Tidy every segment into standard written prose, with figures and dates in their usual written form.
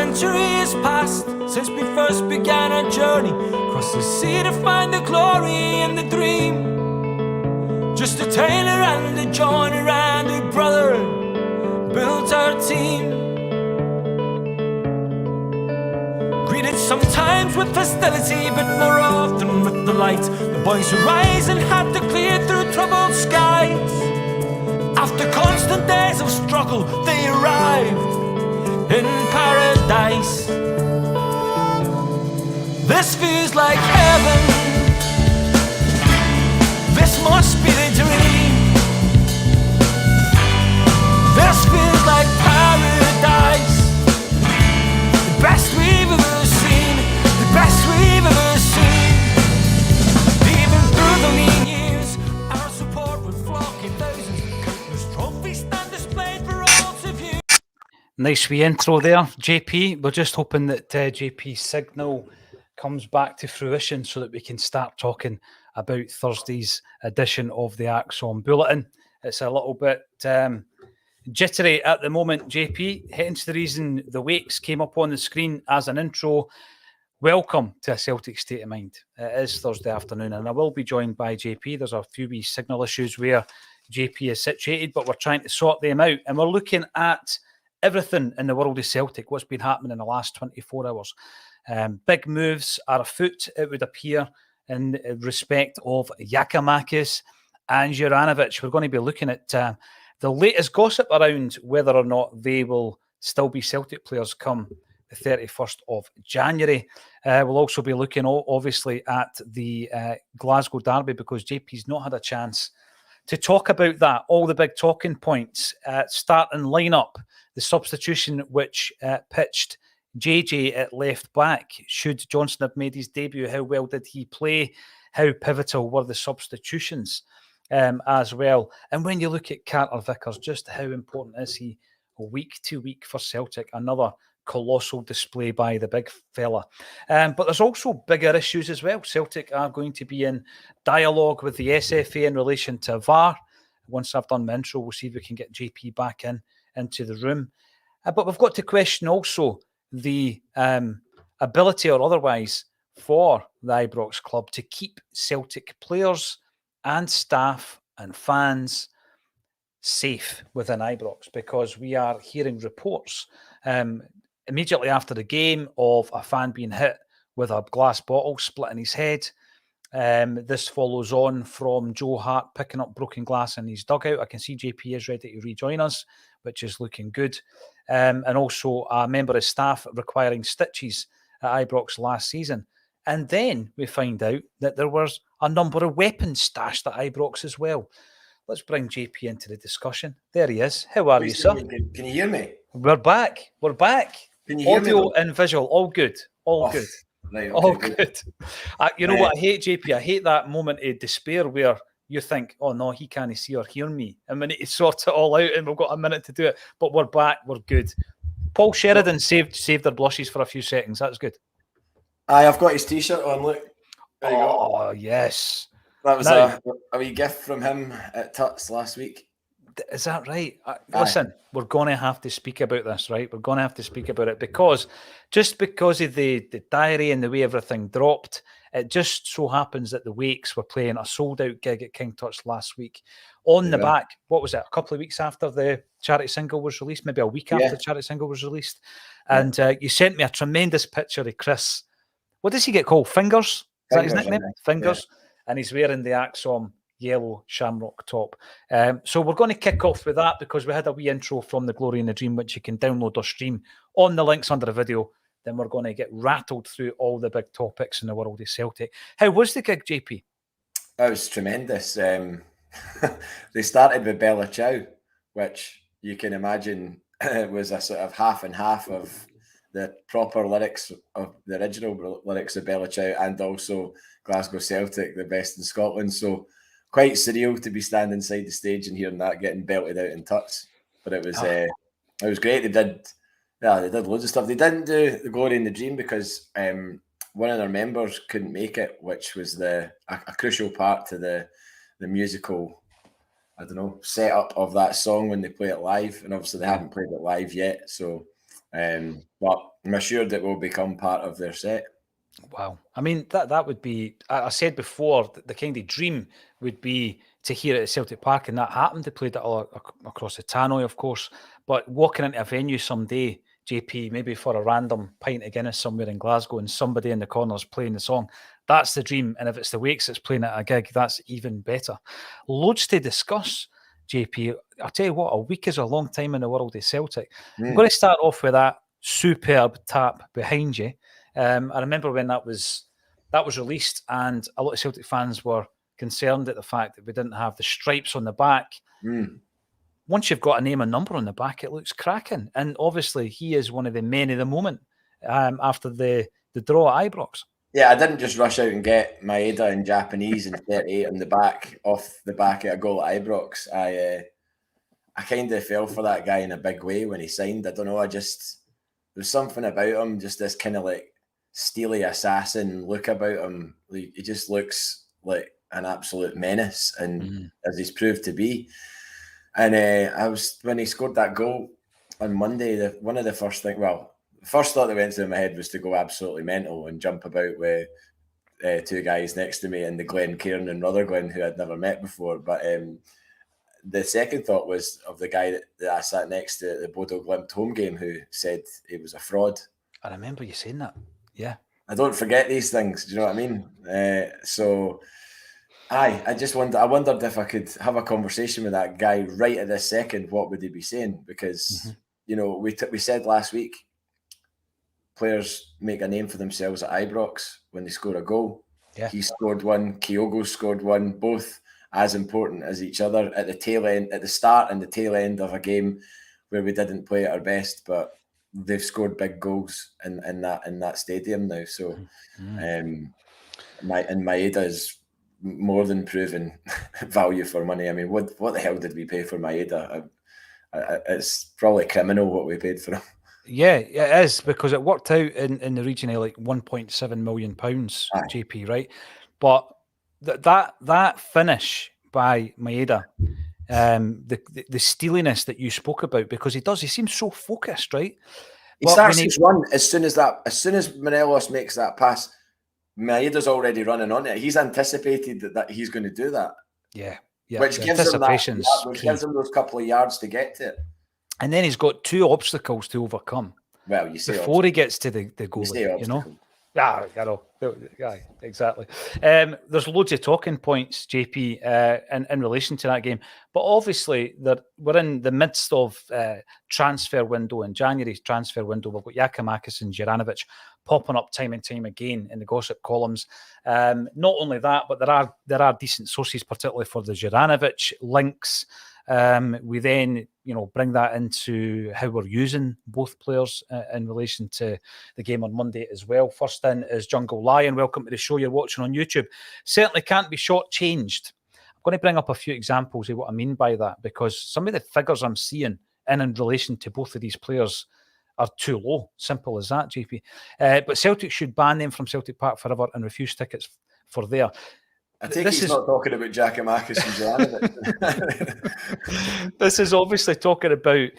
century has passed since we first began our journey across the sea to find the glory in the dream. Just a Taylor and a John and a brother built our team. Greeted sometimes with hostility, but more often with the light. The boys who rise and had to clear through troubled skies. After constant days of struggle, they arrived in paradise. This feels like heaven. This must be the dream. This feels like paradise. The best we've ever seen. The best we've ever seen. Even through the lean years, our support will flock in thousands. Countless trophies stand displayed for all to view. Nice wee intro there, JP. We're just hoping that JP's signal comes back to fruition so that we can start talking about Thursday's edition of the Acsom Bulletin. It's a little bit jittery at the moment, JP, hence the reason the Wakes came up on the screen as an intro. Welcome to a Celtic State of Mind. It is Thursday afternoon and I will be joined by JP. There's a few wee signal issues where JP is situated, but we're trying to sort them out and we're looking at everything in the world of Celtic, what's been happening in the last 24 hours. Big moves are afoot, it would appear, in respect of Giakoumakis and Juranović. We're going to be looking at the latest gossip around whether or not they will still be Celtic players come the 31st of January. We'll also be looking, obviously, at the Glasgow derby because JP's not had a chance to talk about that. All the big talking points, starting lineup, the substitution which pitched JJ at left back. Should Johnson have made his debut? How well did he play? How pivotal were the substitutions as well? And when you look at Carter Vickers, just how important is he week to week for Celtic? Another colossal display by the big fella. But there's also bigger issues as well. Celtic are going to be in dialogue with the SFA in relation to VAR. Once I've done my intro, we'll see if we can get JP back into the room. But we've got to question also the ability or otherwise for the Ibrox club to keep Celtic players and staff and fans safe within Ibrox, because we are hearing reports immediately after the game of a fan being hit with a glass bottle, splitting his head. This follows on from Joe Hart picking up broken glass in his dugout. I can see JP is ready to rejoin us, which is looking good. And also a member of staff requiring stitches at Ibrox last season. And then we find out that there was a number of weapons stashed at Ibrox as well. Let's bring JP into the discussion. There he is. How are you, sir? Can you hear me? We're back. We're back. Can you hear Audio me? and visual. All good. All good. Right, okay, all good. You know what I hate, JP? I hate that moment of despair where you think, oh no, he can't see or hear me. And we need to sort it all out and we've got a minute to do it. But we're back. We're good. Paul Sheridan saved their blushes for a few seconds. That's good. Aye, I've got his T-shirt on, look. There you go. Oh, yes. That was a wee gift from him at Tuts last week. Is that right? Listen, we're going to have to speak about this, right? We're going to have to speak about it because just because of the diary and the way everything dropped, it just so happens that the Wakes were playing a sold-out gig at King Tut's last week. On the back, what was it, a couple of weeks after the charity single was released, maybe a week after the charity single was released. And you sent me a tremendous picture of Chris. What does he get called? Fingers? Is that his nickname? Fingers. Yeah. And he's wearing the Acsom yellow shamrock top. So we're going to kick off with that because we had a wee intro from The Glory and the Dream, which you can download or stream on the links under the video. Then we're going to get rattled through all the big topics in the world of Celtic. How was the gig, JP? It was tremendous. They started with Bella Ciao, which you can imagine was a sort of half and half of the proper lyrics of the original lyrics of Bella Ciao and also Glasgow Celtic, the best in Scotland. So quite surreal to be standing inside the stage and hearing that getting belted out in Tuts. But it was great. They did loads of stuff. They didn't do The Glory and the Dream because one of their members couldn't make it, which was a crucial part to the musical, I don't know, setup of that song when they play it live. And obviously they haven't played it live yet. So, but I'm assured it will become part of their set. Wow. I mean, that would be, I said before, the kind of dream would be to hear it at Celtic Park, and that happened. They played it all across the Tannoy, of course. But walking into a venue someday, JP, maybe for a random pint of Guinness somewhere in Glasgow, and somebody in the corner's playing the song, that's the dream. And if it's the Wakes that's playing at a gig, that's even better. Loads to discuss, JP. I'll tell you what, a week is a long time in the world of Celtic. I'm going to start off with that superb tap behind you. I remember when that was released, and a lot of Celtic fans were concerned at the fact that we didn't have the stripes on the back. Once you've got a name and number on the back, it looks cracking. And obviously, he is one of the men of the moment after the draw at Ibrox. Yeah, I didn't just rush out and get Maeda in Japanese and 38 on the back, off the back of a goal at Ibrox. I kind of fell for that guy in a big way when he signed. I don't know, there's something about him, just this kind of like steely assassin look about him. Like, he just looks like an absolute menace, and as he's proved to be. And when he scored that goal on Monday, one of the first things, the first thought that went through my head was to go absolutely mental and jump about with two guys next to me, and the Glenn Cairn and Rutherglen, who I'd never met before. But the second thought was of the guy that I sat next to at the Bodo Glimt home game, who said he was a fraud. I remember you saying that. Yeah. I don't forget these things. Do you know what I mean? I wondered if I could have a conversation with that guy right at this second. What would he be saying? Because, we said last week, players make a name for themselves at Ibrox when they score a goal. Yeah. He scored one, Kyogo scored one, both as important as each other at the start and the tail end of a game where we didn't play at our best, but they've scored big goals in that stadium now. So, Maeda is more than proven value for money. I mean, what the hell did we pay for Maeda? It's probably criminal what we paid for him. Yeah, it is, because it worked out in the region of like £1.7 million, JP, right? But that finish by Maeda, the steeliness that you spoke about, because he seems so focused, right? He starts his run as soon as Morelos makes that pass, Maeda's already running on it. He's anticipated that he's going to do that. Yeah. Which gives him those couple of yards to get to it. And then he's got two obstacles to overcome. Well, you say before he gets to the goalie, you know? Yeah, I know. Yeah, exactly. There's loads of talking points, JP, in relation to that game. But obviously, we're in the midst of transfer window. In January's transfer window, we've got Giakoumakis and Juranović popping up time and time again in the gossip columns. Not only that, but there are decent sources, particularly for the Juranović links. We then, bring that into how we're using both players in relation to the game on Monday as well. First in is Jungle Lion. Welcome to the show. You're watching on YouTube. Certainly can't be shortchanged. I'm going to bring up a few examples of what I mean by that, because some of the figures I'm seeing in relation to both of these players are too low. Simple as that, JP. But Celtic should ban them from Celtic Park forever and refuse tickets for there. I think he's not talking about Giakoumakis and Juranović. This is obviously talking about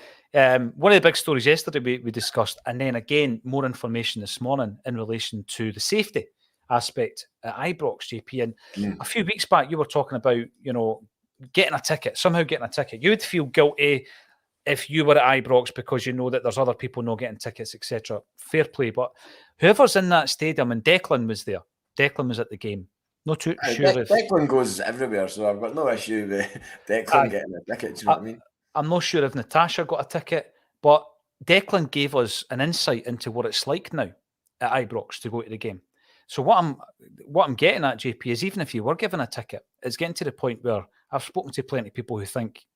one of the big stories yesterday we discussed, and then again, more information this morning in relation to the safety aspect at Ibrox, JP. And a few weeks back, you were talking about, somehow getting a ticket. You would feel guilty if you were at Ibrox because you know that there's other people not getting tickets, etc. Fair play. But whoever's in that stadium, and Declan was there. Declan was at the game. Not too sure if Declan goes everywhere, so I've got no issue with Declan getting a ticket. Do you know what I mean? I'm not sure if Natasha got a ticket, but Declan gave us an insight into what it's like now at Ibrox to go to the game. So what I'm getting at, JP, is even if you were given a ticket, it's getting to the point where I've spoken to plenty of people who think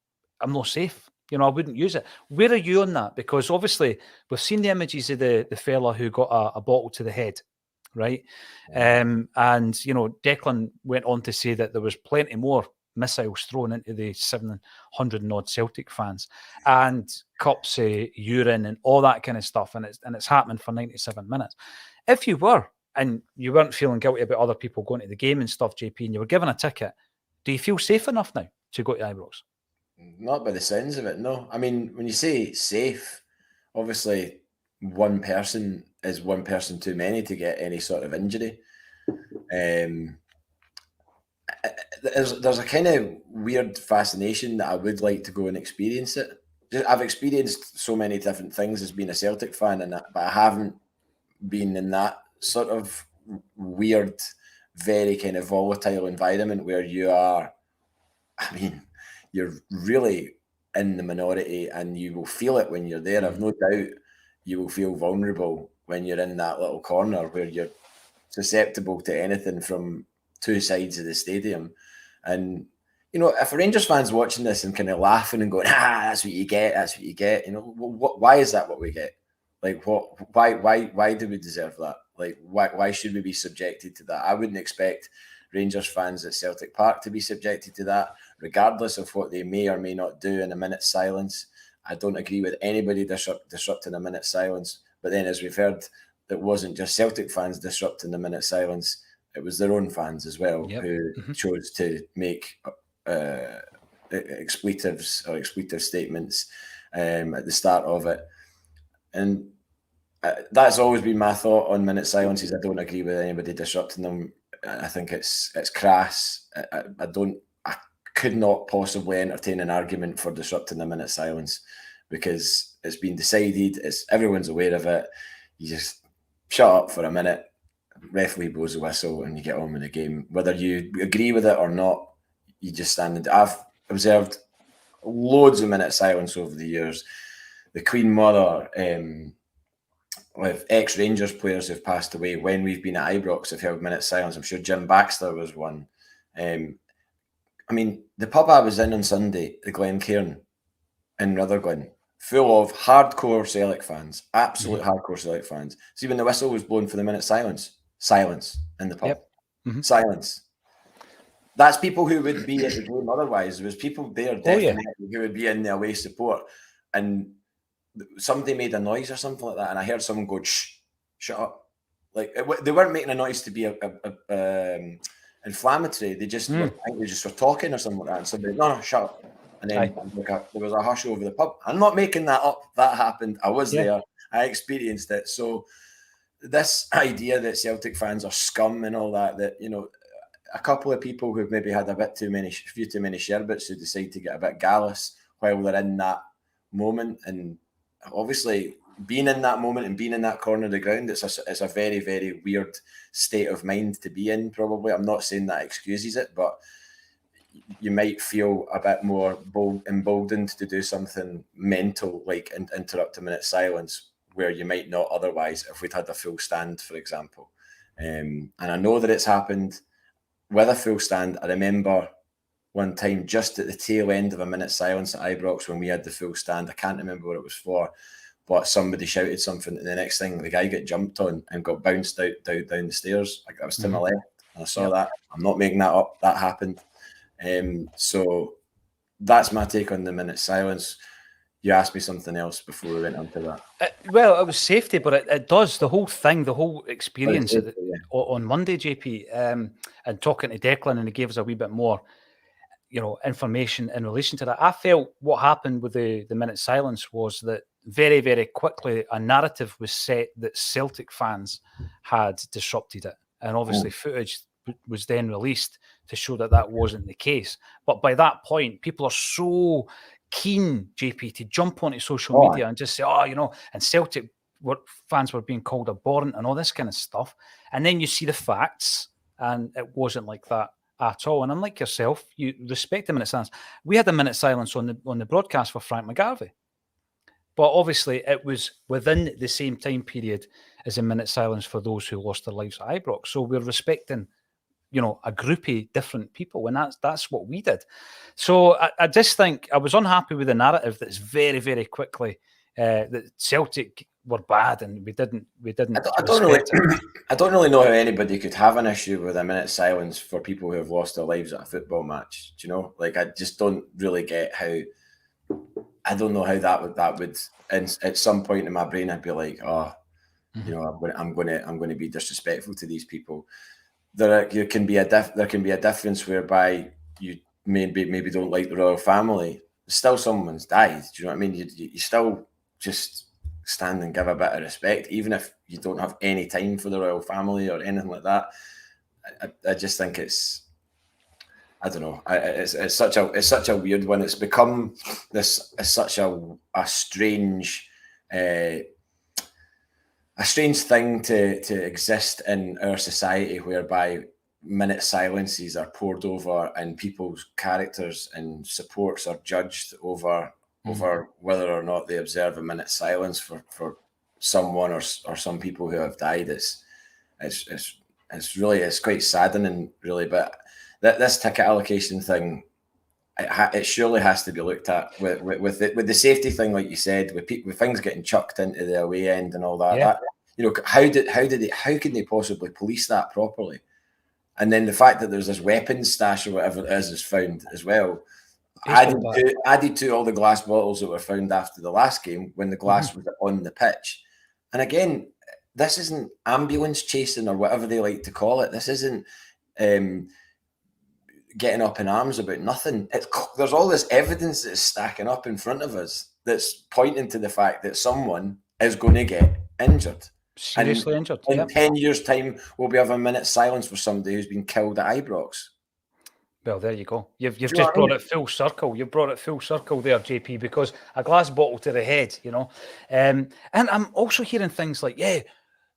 I'm not safe. I wouldn't use it. Where are you on that? Because obviously we've seen the images of the fella who got a bottle to the head. Right. And, Declan went on to say that there was plenty more missiles thrown into the 700 and odd Celtic fans and cups of urine and all that kind of stuff. And it's happening for 97 minutes. If you were, and you weren't feeling guilty about other people going to the game and stuff, JP, and you were given a ticket, do you feel safe enough now to go to Ibrox? Not by the sounds of it, no. I mean, when you say safe, obviously one person is one person too many to get any sort of injury. There's a kind of weird fascination that I would like to go and experience it. I've experienced so many different things as being a Celtic fan, but I haven't been in that sort of weird, very kind of volatile environment where you are, I mean, you're really in the minority and you will feel it when you're there. I've no doubt you will feel vulnerable when you're in that little corner where you're susceptible to anything from two sides of the stadium. And, you know, if a Rangers fan's watching this and kind of laughing and going, that's what you get, you know, why is that what we get? Like, why do we deserve that? Like, why should we be subjected to that? I wouldn't expect Rangers fans at Celtic Park to be subjected to that, regardless of what they may or may not do in a minute's silence. I don't agree with anybody disrupting a minute's silence. But then, as we've heard, it wasn't just Celtic fans disrupting the minute's silence. It was their own fans as well who chose to make expletives or expletive statements at the start of it. And that's always been my thought on minute silences. I don't agree with anybody disrupting them. I think it's crass. I could not possibly entertain an argument for disrupting the minute silence because it's been decided. Everyone's aware of it. You just shut up for a minute, referee blows the whistle, and you get on with the game. Whether you agree with it or not, you just stand. I've observed loads of minute silence over the years. The Queen Mother, with ex-Rangers players who've passed away when we've been at Ibrox have held minute silence. I'm sure Jim Baxter was one. I mean, the pub I was in on Sunday, the Glencairn in Rutherglen, full of hardcore Celtic fans, absolute hardcore Celtic fans. See, when the whistle was blown for the minute silence in the pub. Silence. That's people who would be at the game otherwise. There was people there definitely who would be in the away support, and somebody made a noise or something like that, and I heard someone go, "Shh, shut up!" Like they weren't making a noise to be inflammatory. They just were talking or something like that, and somebody, no, shut up. And then there was a hush over the pub. I'm not making that up. That happened. I was there. I experienced it. So this idea that Celtic fans are scum and all that, you know, a couple of people who've maybe had a few too many sherbets who decide to get a bit gallous while they're in that moment. And obviously being in that moment and being in that corner of the ground, it's a very, very weird state of mind to be in, probably. I'm not saying that excuses it, but you might feel a bit more emboldened to do something mental, like interrupt a minute silence, where you might not otherwise if we'd had a full stand, for example. And I know that it's happened with a full stand. I remember one time just at the tail end of a minute silence at Ibrox when we had the full stand. I can't remember what it was for, but somebody shouted something, and the next thing the guy got jumped on and got bounced down the stairs. Like, I was to my left, and I saw that. I'm not making that up. That happened. So that's my take on the minute silence. You asked me something else before we went on to that. Well, it was safety, but it does the whole thing, the whole experience on Monday, JP, and talking to Declan, and he gave us a wee bit more, you know, information in relation to that. I felt what happened with the minute silence was that very, very quickly a narrative was set that Celtic fans had disrupted it, and obviously footage was then released to show that wasn't the case. But by that point, people are so keen, JP, to jump onto social media and just say, you know, and Celtic fans were being called abhorrent and all this kind of stuff. And then you see the facts, and it wasn't like that at all. And unlike yourself, you respect the minute silence. We had a minute silence on the broadcast for Frank McGarvey, but obviously it was within the same time period as a minute silence for those who lost their lives at Ibrox. So we're respecting, you know, a groupie different people, and that's what we did. So I just think I was unhappy with the narrative that's very, very quickly that Celtic were bad and we didn't. I don't really know how anybody could have an issue with a minute silence for people who have lost their lives at a football match. Do you know? Like, I just don't really get how. I don't know how that would. And at some point in my brain, I'd be like, you know, I'm going to be disrespectful to these people. There can be a difference whereby you maybe don't like the royal family. Still, someone's died. Do you know what I mean? You still just stand and give a bit of respect, even if you don't have any time for the royal family or anything like that. I just think it's, I don't know. It's such a weird one. It's become such a strange thing to exist in our society, whereby minute silences are poured over and people's characters and supports are judged over whether or not they observe a minute silence for someone or some people who have died. It's quite saddening, really. But this ticket allocation thing, it surely has to be looked at with the safety thing, like you said, with things getting chucked into the away end and all that. Yeah. How can they possibly police that properly? And then the fact that there's this weapons stash or whatever it is found as well, added to all the glass bottles that were found after the last game when the glass was on the pitch. And again, this isn't ambulance chasing or whatever they like to call it. This isn't getting up in arms about nothing. There's all this evidence that's stacking up in front of us that's pointing to the fact that someone is going to get injured. Seriously injured. In 10 years' time, we'll be having a minute's silence for somebody who's been killed at Ibrox. Well, there you go. You've just brought it full circle. You've brought it full circle there, JP, because a glass bottle to the head, And I'm also hearing things like,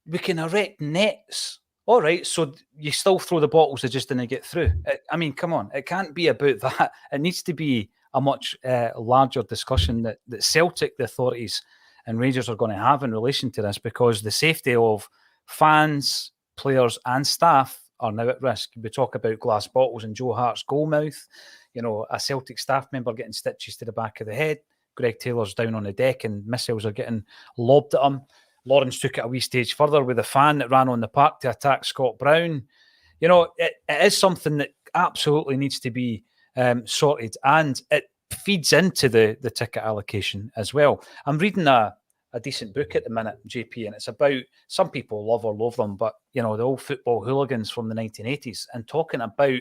we can erect nets. All right, so you still throw the bottles that just didn't get through. I mean, come on. It can't be about that. It needs to be a much larger discussion that Celtic, the authorities, and Rangers are going to have in relation to this, because the safety of fans, players and staff are now at risk. We talk about glass bottles in Joe Hart's goal mouth, a Celtic staff member getting stitches to the back of the head. Greg Taylor's down on the deck and missiles are getting lobbed at him. Lawrence took it a wee stage further with a fan that ran on the park to attack Scott Brown. It is something that absolutely needs to be sorted, and it feeds into the ticket allocation as well. I'm reading a decent book at the minute, JP, and it's about, some people love or loathe them, but the old football hooligans from the 1980s, and talking about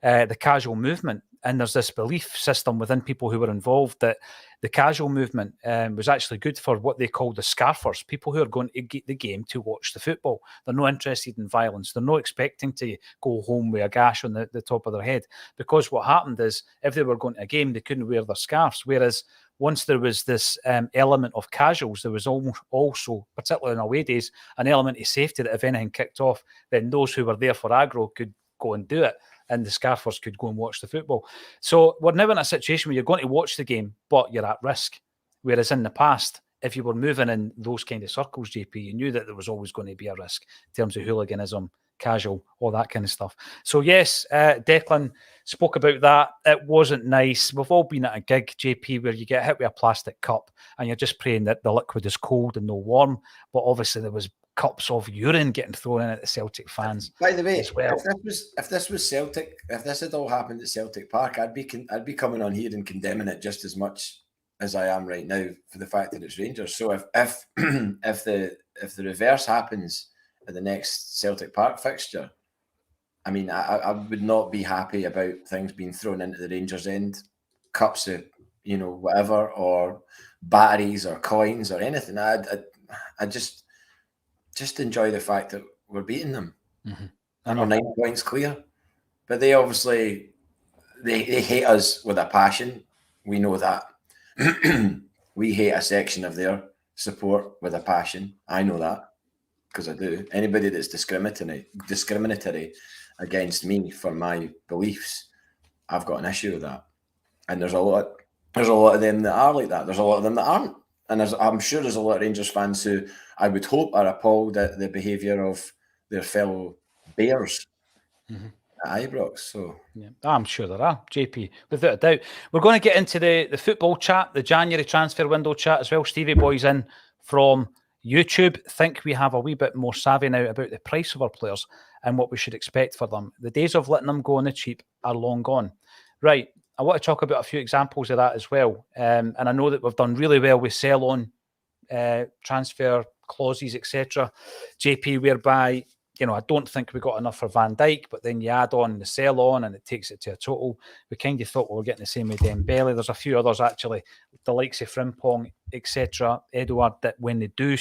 the casual movement. And there's this belief system within people who were involved that the casual movement was actually good for what they call the scarfers, people who are going to get the game to watch the football. They're not interested in violence. They're not expecting to go home with a gash on the top of their head, because what happened is, if they were going to a game, they couldn't wear their scarves. Whereas once there was this element of casuals, there was also, particularly in away days, an element of safety that if anything kicked off, then those who were there for aggro could go and do it, and the scarfers could go and watch the football. So we're now in a situation where you're going to watch the game, but you're at risk. Whereas in the past, if you were moving in those kind of circles, JP, you knew that there was always going to be a risk in terms of hooliganism, casual, all that kind of stuff. So yes, Declan spoke about that. It wasn't nice. We've all been at a gig, JP, where you get hit with a plastic cup and you're just praying that the liquid is cold and no warm. But obviously there was cups of urine getting thrown in at the Celtic fans. By the way, as well. if this was Celtic, if this had all happened at Celtic Park, I'd be coming on here and condemning it just as much as I am right now for the fact that it's Rangers. So if the reverse happens at the next Celtic Park fixture, I mean, I would not be happy about things being thrown into the Rangers end, cups of whatever, or batteries or coins or anything. I just enjoy the fact that we're beating them. Mm-hmm. And we're 9 points clear. But they obviously, they hate us with a passion. We know that. We hate a section of their support with a passion. I know that, because I do. Anybody that's discriminatory against me for my beliefs, I've got an issue with that. And there's a lot of them that are like that. There's a lot of them that aren't. And I'm sure there's a lot of Rangers fans who I would hope are appalled at the behaviour of their fellow Bears at Ibrox. So yeah, I'm sure there are, JP, without a doubt. We're going to get into the football chat, the January transfer window chat as well. Stevie Boy's in from YouTube. Think we have a wee bit more savvy now about the price of our players and what we should expect for them. The days of letting them go on the cheap are long gone. Right. I want to talk about a few examples of that as well. And I know that we've done really well with sell-on transfer clauses, etc. JP, whereby I don't think we got enough for Van Dijk, but then you add on the sell on and it takes it to a total. We kind of thought we were getting the same with Dembele. There's a few others actually, the likes of Frimpong, etc., Edouard, that when they do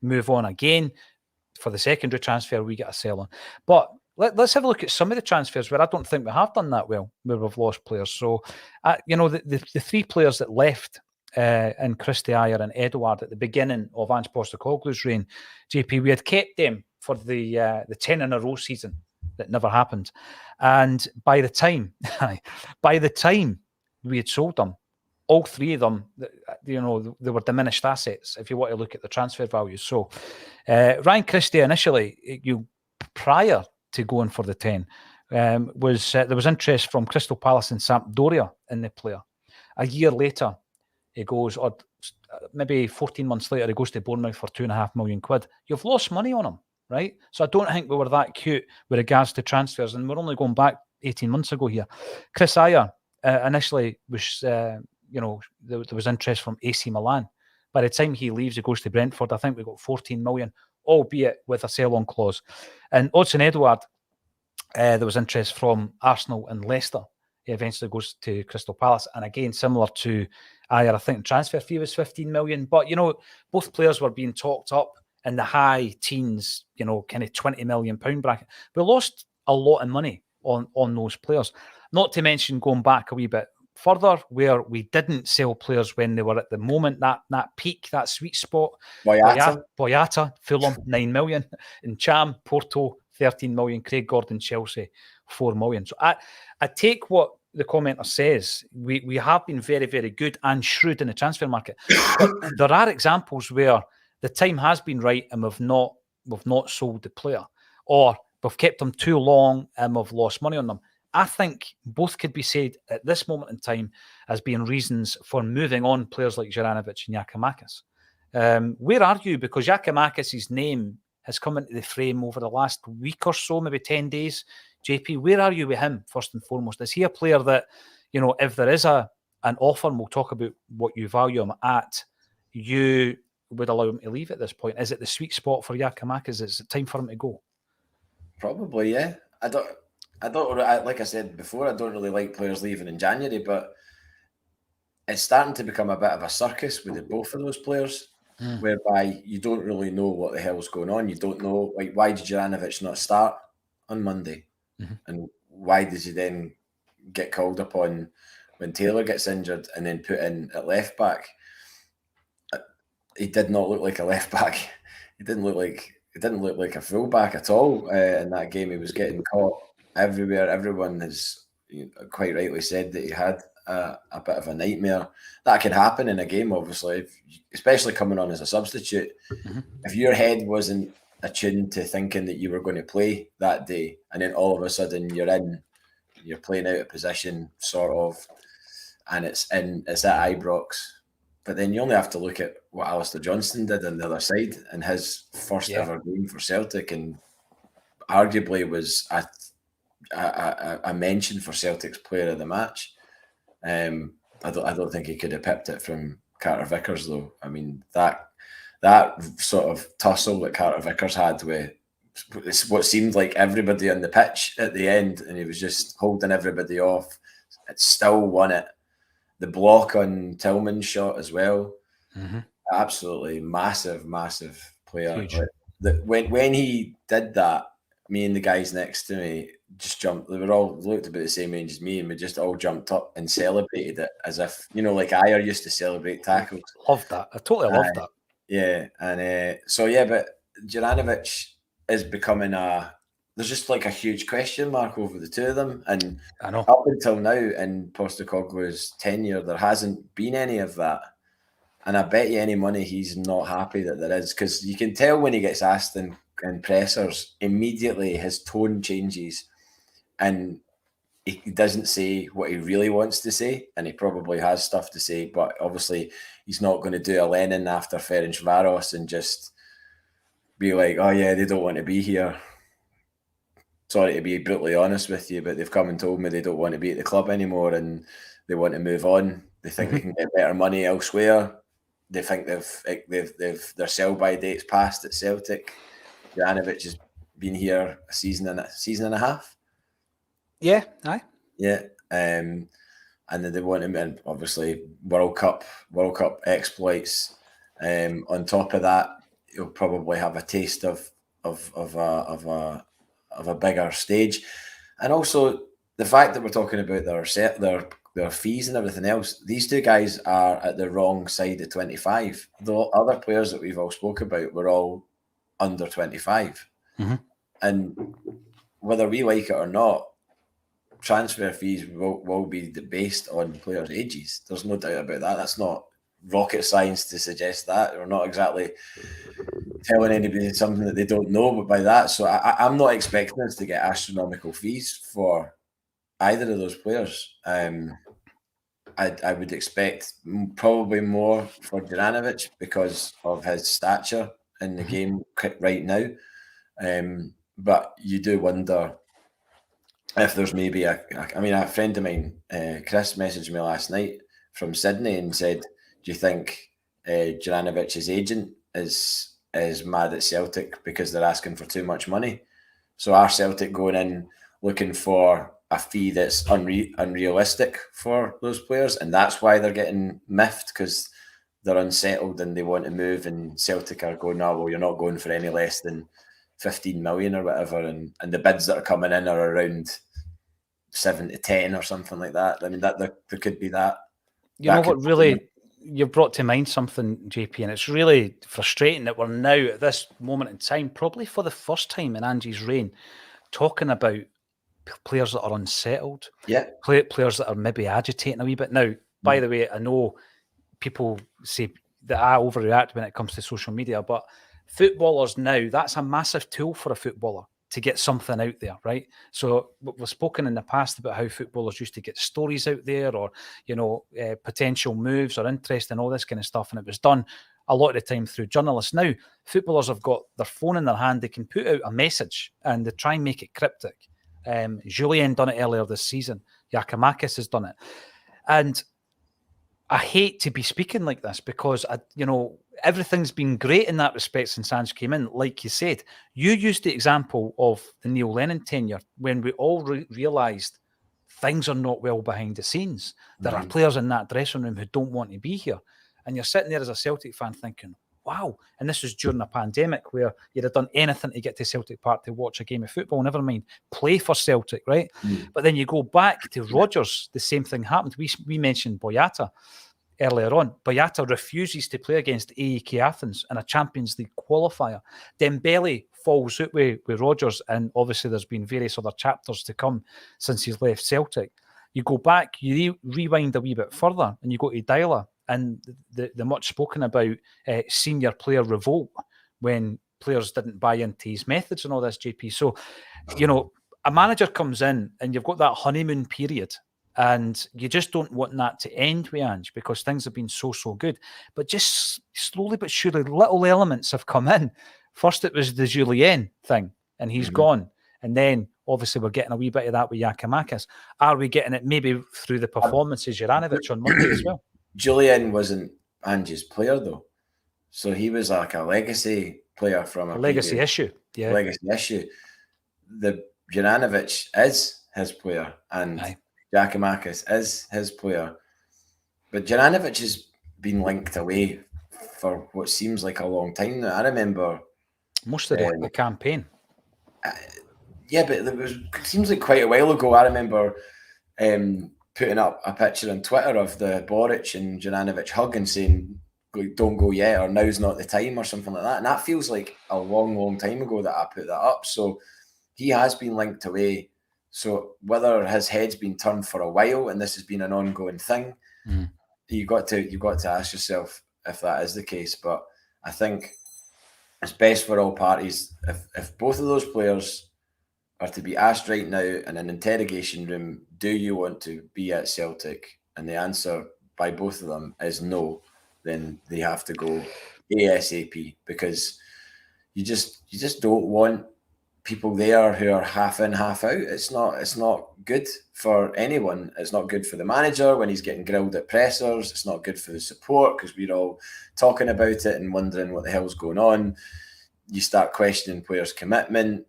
move on again for the secondary transfer, we get a sell on. But let's have a look at some of the transfers where I don't think we have done that well, where we've lost players. So, the three players that left in Christie Ajer and Edouard at the beginning of Ange Postecoglou's reign, JP, we had kept them for the 10 in a row season that never happened. And by the time we had sold them, all three of them, they were diminished assets if you want to look at the transfer values. So Ryan Christie initially, prior to going for the 10, there was interest from Crystal Palace and Sampdoria in the player. A year later, he goes, or maybe 14 months later, he goes to Bournemouth for £2.5 million. You've lost money on him, right? So I don't think we were that cute with regards to transfers, and we're only going back 18 months ago here. Chris Ajer initially was, there was interest from AC Milan. By the time he leaves, he goes to Brentford. I think we got 14 million, albeit with a sell-on clause. And Odsonne Edouard, there was interest from Arsenal and Leicester. He eventually goes to Crystal Palace. And again, similar to Ajer, I think the transfer fee was 15 million. But, both players were being talked up in the high teens, kind of £20 million bracket. We lost a lot of money on those players. Not to mention going back a wee bit further, where we didn't sell players when they were at the moment, that peak, that sweet spot. Boyata, Fulham, 9 million. And Cham, Porto, 13 million. Craig Gordon, Chelsea, 4 million. So I take what the commenter says. We have been very, very good and shrewd in the transfer market. But there are examples where the time has been right and we've not sold the player, or we've kept them too long and we've lost money on them. I think both could be said at this moment in time as being reasons for moving on players like Juranović and Giakoumakis. Where are you? Because Giakoumakis' name has come into the frame over the last week or so, maybe 10 days. JP, where are you with him, first and foremost? Is he a player that, if there is an offer, and we'll talk about what you value him at, you would allow him to leave at this point? Is it the sweet spot for Giakoumakis? Is it time for him to go? Probably, yeah. I don't, like I said before, I don't really like players leaving in January, but it's starting to become a bit of a circus with both of those players, whereby you don't really know what the hell's going on. You don't know, like, why did Juranović not start on Monday? Mm-hmm. And why does he then get called upon when Taylor gets injured and then put in at left back? He did not look like a left back. It didn't look like a full back at all in that game. He was getting caught everywhere. Everyone has quite rightly said that he had a bit of a nightmare. That can happen in a game, obviously, especially coming on as a substitute. Mm-hmm. If your head wasn't attuned to thinking that you were going to play that day, and then all of a sudden you're playing out of position, sort of, and it's at Ibrox. But then you only have to look at what Alistair Johnston did on the other side in his first ever game for Celtic, and arguably was a mention for Celtic's player of the match. I don't think he could have pipped it from Carter Vickers, though. I mean, that sort of tussle that Carter Vickers had with what seemed like everybody on the pitch at the end, and he was just holding everybody off. It still won it. The block on Tillman's shot as well. Mm-hmm. Absolutely massive player. When he did that, me and the guys next to me just jumped. They were all looked about the same age as me, and we just all jumped up and celebrated it as if, like Ajer used to celebrate tackles. Love that. I totally love that. Yeah, and but Juranović is becoming there's just like a huge question mark over the two of them, and I know up until now in Postecoglou's tenure, there hasn't been any of that. And I bet you any money he's not happy that there is, because you can tell when he gets asked in pressers, immediately his tone changes and he doesn't say what he really wants to say, and he probably has stuff to say, but obviously he's not going to do a Lennon after Ferencvaros and just be like, oh yeah, they don't want to be here. Sorry to be brutally honest with you, but they've come and told me they don't want to be at the club anymore and they want to move on. They think they can get better money elsewhere. They think they've their sell-by date's passed at Celtic. Juranović is been here a season and a half. Yeah, aye. Yeah. And then they want him in, obviously, World Cup exploits. On top of that, he'll probably have a taste of a bigger stage, and also the fact that we're talking about their fees and everything else. These two guys are at the wrong side of 25. The other players that we've all spoke about were all under 25, and whether we like it or not, transfer fees will be based on players' ages. There's no doubt about that. That's not rocket science to suggest that. We're not exactly telling anybody something that they don't know, but by that, so I'm not expecting us to get astronomical fees for either of those players. I would expect probably more for Juranović because of his stature in the game right now. But you do wonder if there's maybe a friend of mine, Chris, messaged me last night from Sydney and said, do you think Juranovic's agent is mad at Celtic because they're asking for too much money? So are Celtic going in looking for a fee that's unrealistic for those players, and that's why they're getting miffed because they're unsettled and they want to move, and Celtic are going, no, well, you're not going for any less than 15 million or whatever, and the bids that are coming in are around 7 to 10 or something like that. I mean, that there could be that. You know what, really, you've brought to mind something, JP, and it's really frustrating that we're now at this moment in time, probably for the first time in Angie's reign, talking about players that are unsettled, players that are maybe agitating a wee bit. Now, by the way, I know people say that I overreact when it comes to social media, but footballers now, that's a massive tool for a footballer to get something out there, right? So we've spoken in the past about how footballers used to get stories out there, or potential moves or interest and all this kind of stuff, and it was done a lot of the time through journalists. Now footballers have got their phone in their hand, they can put out a message and they try and make it cryptic. Julian done it earlier this season. Giakoumakis has done it. And I hate to be speaking like this because, everything's been great in that respect since Ange came in. Like you said, you used the example of the Neil Lennon tenure when we all realised things are not well behind the scenes. There are players in that dressing room who don't want to be here. And you're sitting there as a Celtic fan thinking, wow. And this was during a pandemic where you'd have done anything to get to Celtic Park to watch a game of football, never mind play for Celtic, right? But then you go back to Rodgers, the same thing happened. We mentioned Boyata earlier on. Boyata refuses to play against AEK Athens in a Champions League qualifier. Dembele falls out with Rodgers, and obviously there's been various other chapters to come since he's left Celtic. You go back, you rewind a wee bit further, and you go to Dyla, and the much spoken about senior player revolt when players didn't buy into his methods and all this, JP. So, a manager comes in and you've got that honeymoon period, and you just don't want that to end with Ange because things have been so good. But just slowly but surely, little elements have come in. First, it was the Julien thing, and he's gone. And then, obviously, we're getting a wee bit of that with Giakoumakis. Are we getting it maybe through the performances Juranović on Monday as well? Julian wasn't Ange's player, though. So he was like a legacy player from a legacy issue. Yeah. Legacy issue. The Juranović is his player, and Giakoumakis is his player. But Juranović has been linked away for what seems like a long time now. I remember most of the campaign. Yeah, but it seems like quite a while ago. I remember putting up a picture on Twitter of the Boric and Juranović hug and saying, don't go yet, or now's not the time, or something like that. And that feels like a long time ago that I put that up. So he has been linked away. So whether his head's been turned for a while and this has been an ongoing thing, you've got to ask yourself if that is the case. But I think it's best for all parties if both of those players are to be asked right now in an interrogation room, do you want to be at Celtic? And the answer by both of them is no, then they have to go ASAP, because you just don't want people there who are half in, half out. It's not good for anyone. It's not good for the manager when he's getting grilled at pressers. It's not good for the support because we're all talking about it and wondering what the hell's going on. You start questioning players' commitment.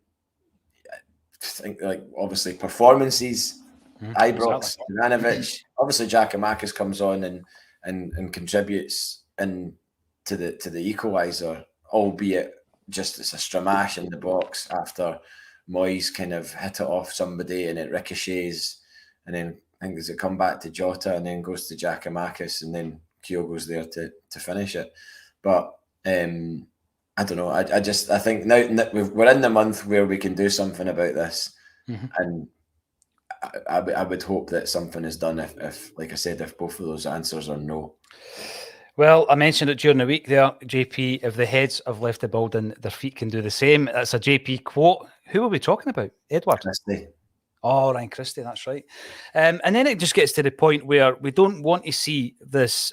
think, like, obviously performances, Ibrox, Juranović, obviously Giakoumakis comes on and contributes to the equaliser, albeit just it's a stramash in the box after Moyes kind of hit it off somebody and it ricochets, and then I think there's a comeback to Jota and then goes to Giakoumakis and then Kyogo's there to finish it. But I don't know. I think now we're in the month where we can do something about this, and I would hope that something is done if, like I said, if both of those answers are no. Well, I mentioned it during the week there, JP, if the heads have left the building, their feet can do the same. That's a JP quote. Who are we talking about? Edward? Christie. Oh, Ryan Christie, that's right. And then it just gets to the point where we don't want to see this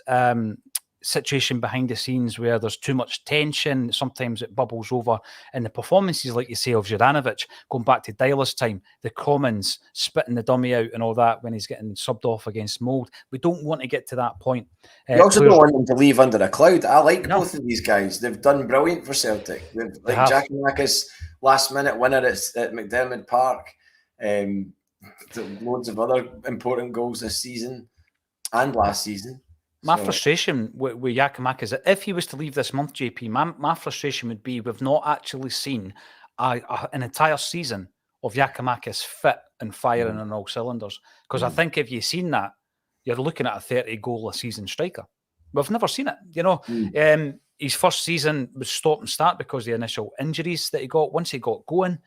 situation behind the scenes where there's too much tension. Sometimes it bubbles over. And the performances, like you say, of Juranović, going back to Dyler's time, the Commons spitting the dummy out and all that when he's getting subbed off against Mould. We don't want to get to that point. You also don't want them to leave under a cloud. I like both of these guys. They've done brilliant for Celtic. Like Giakoumakis, last minute winner at McDermott Park. Loads of other important goals this season and last season. My frustration with Giakoumakis, if he was to leave this month, JP, my frustration would be we've not actually seen an entire season of Giakoumakis fit and firing on all cylinders. Because I think if you've seen that, you're looking at a 30-goal a season striker. We've never seen it. You know, his first season was stop and start because of the initial injuries that he got. Once he got going,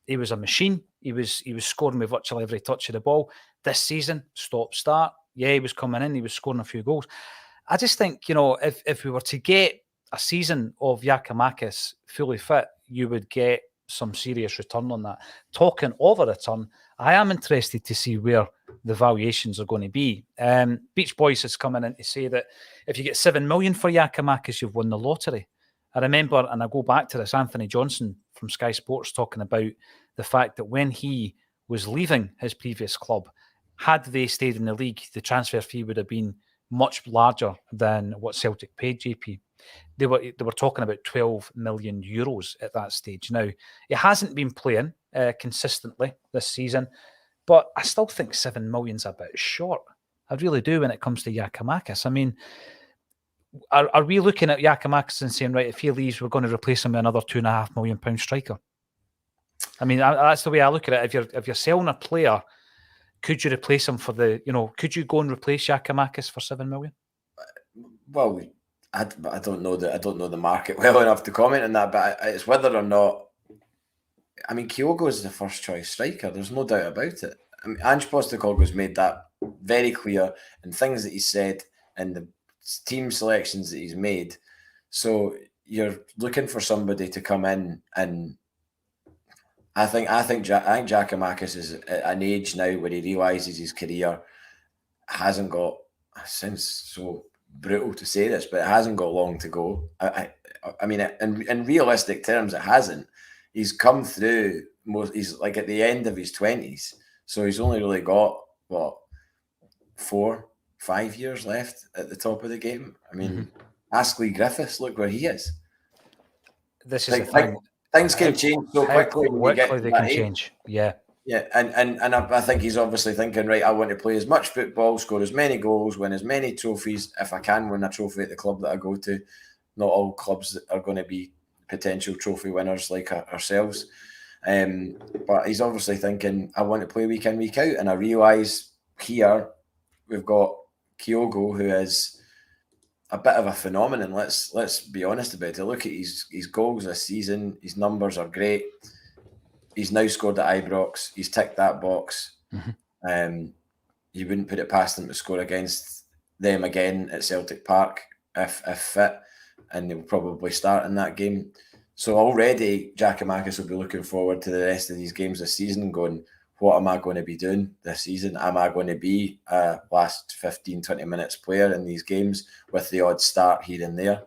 he was a machine. He was scoring with virtually every touch of the ball. This season, stop start. Yeah, he was coming in. He was scoring a few goals. I just think, you know, if we were to get a season of Giakoumakis fully fit, you would get some serious return on that. Talking of a return, I am interested to see where the valuations are going to be. Beach Boys is coming in to say that if you get 7 million for Giakoumakis, you've won the lottery. I remember, and I go back to this, Anthony Johnson from Sky Sports talking about the fact that when he was leaving his previous club, had they stayed in the league, the transfer fee would have been much larger than what Celtic paid, JP. They were talking about 12 million euros at that stage. Now, it hasn't been playing consistently this season, but I still think 7 million's a bit short. I really do when it comes to Giakoumakis. I mean, are we looking at Giakoumakis and saying, right, if he leaves, we're going to replace him with another £2.5 million striker? I mean, that's the way I look at it. If you're selling a player, could you replace him for could you go and replace Giakoumakis for 7 million? Well, I don't know the market well enough to comment on that, but it's whether or not. I mean, Kyogo is the first choice striker. There's no doubt about it. I mean, Ange Postecoglou's made that very clear in things that he said and the team selections that he's made. So you're looking for somebody to come in, and I think Giakoumakis is at an age now where he realises his career hasn't got. It sounds so brutal to say this, but it hasn't got long to go. I mean, in realistic terms, it hasn't. He's come through he's like at the end of his 20s, so he's only really got 4-5 years left at the top of the game. I mean, ask Lee Griffiths, look where he is. This is the thing. Things can change so quickly. They can change. Yeah. Yeah, and I think he's obviously thinking, right, I want to play as much football, score as many goals, win as many trophies. If I can win a trophy at the club that I go to, not all clubs are going to be potential trophy winners like ourselves. But he's obviously thinking, I want to play week in, week out. And I realise here we've got Kyogo, who is a bit of a phenomenon. Let's be honest about it. Look at his goals this season. His numbers are great. He's now scored at Ibrox. He's ticked that box. You wouldn't put it past him to score against them again at Celtic Park if fit, and they'll probably start in that game. So already Giakoumakis will be looking forward to the rest of these games this season, going, what am I going to be doing this season? Am I going to be a last 15, 20 minutes player in these games with the odd start here and there?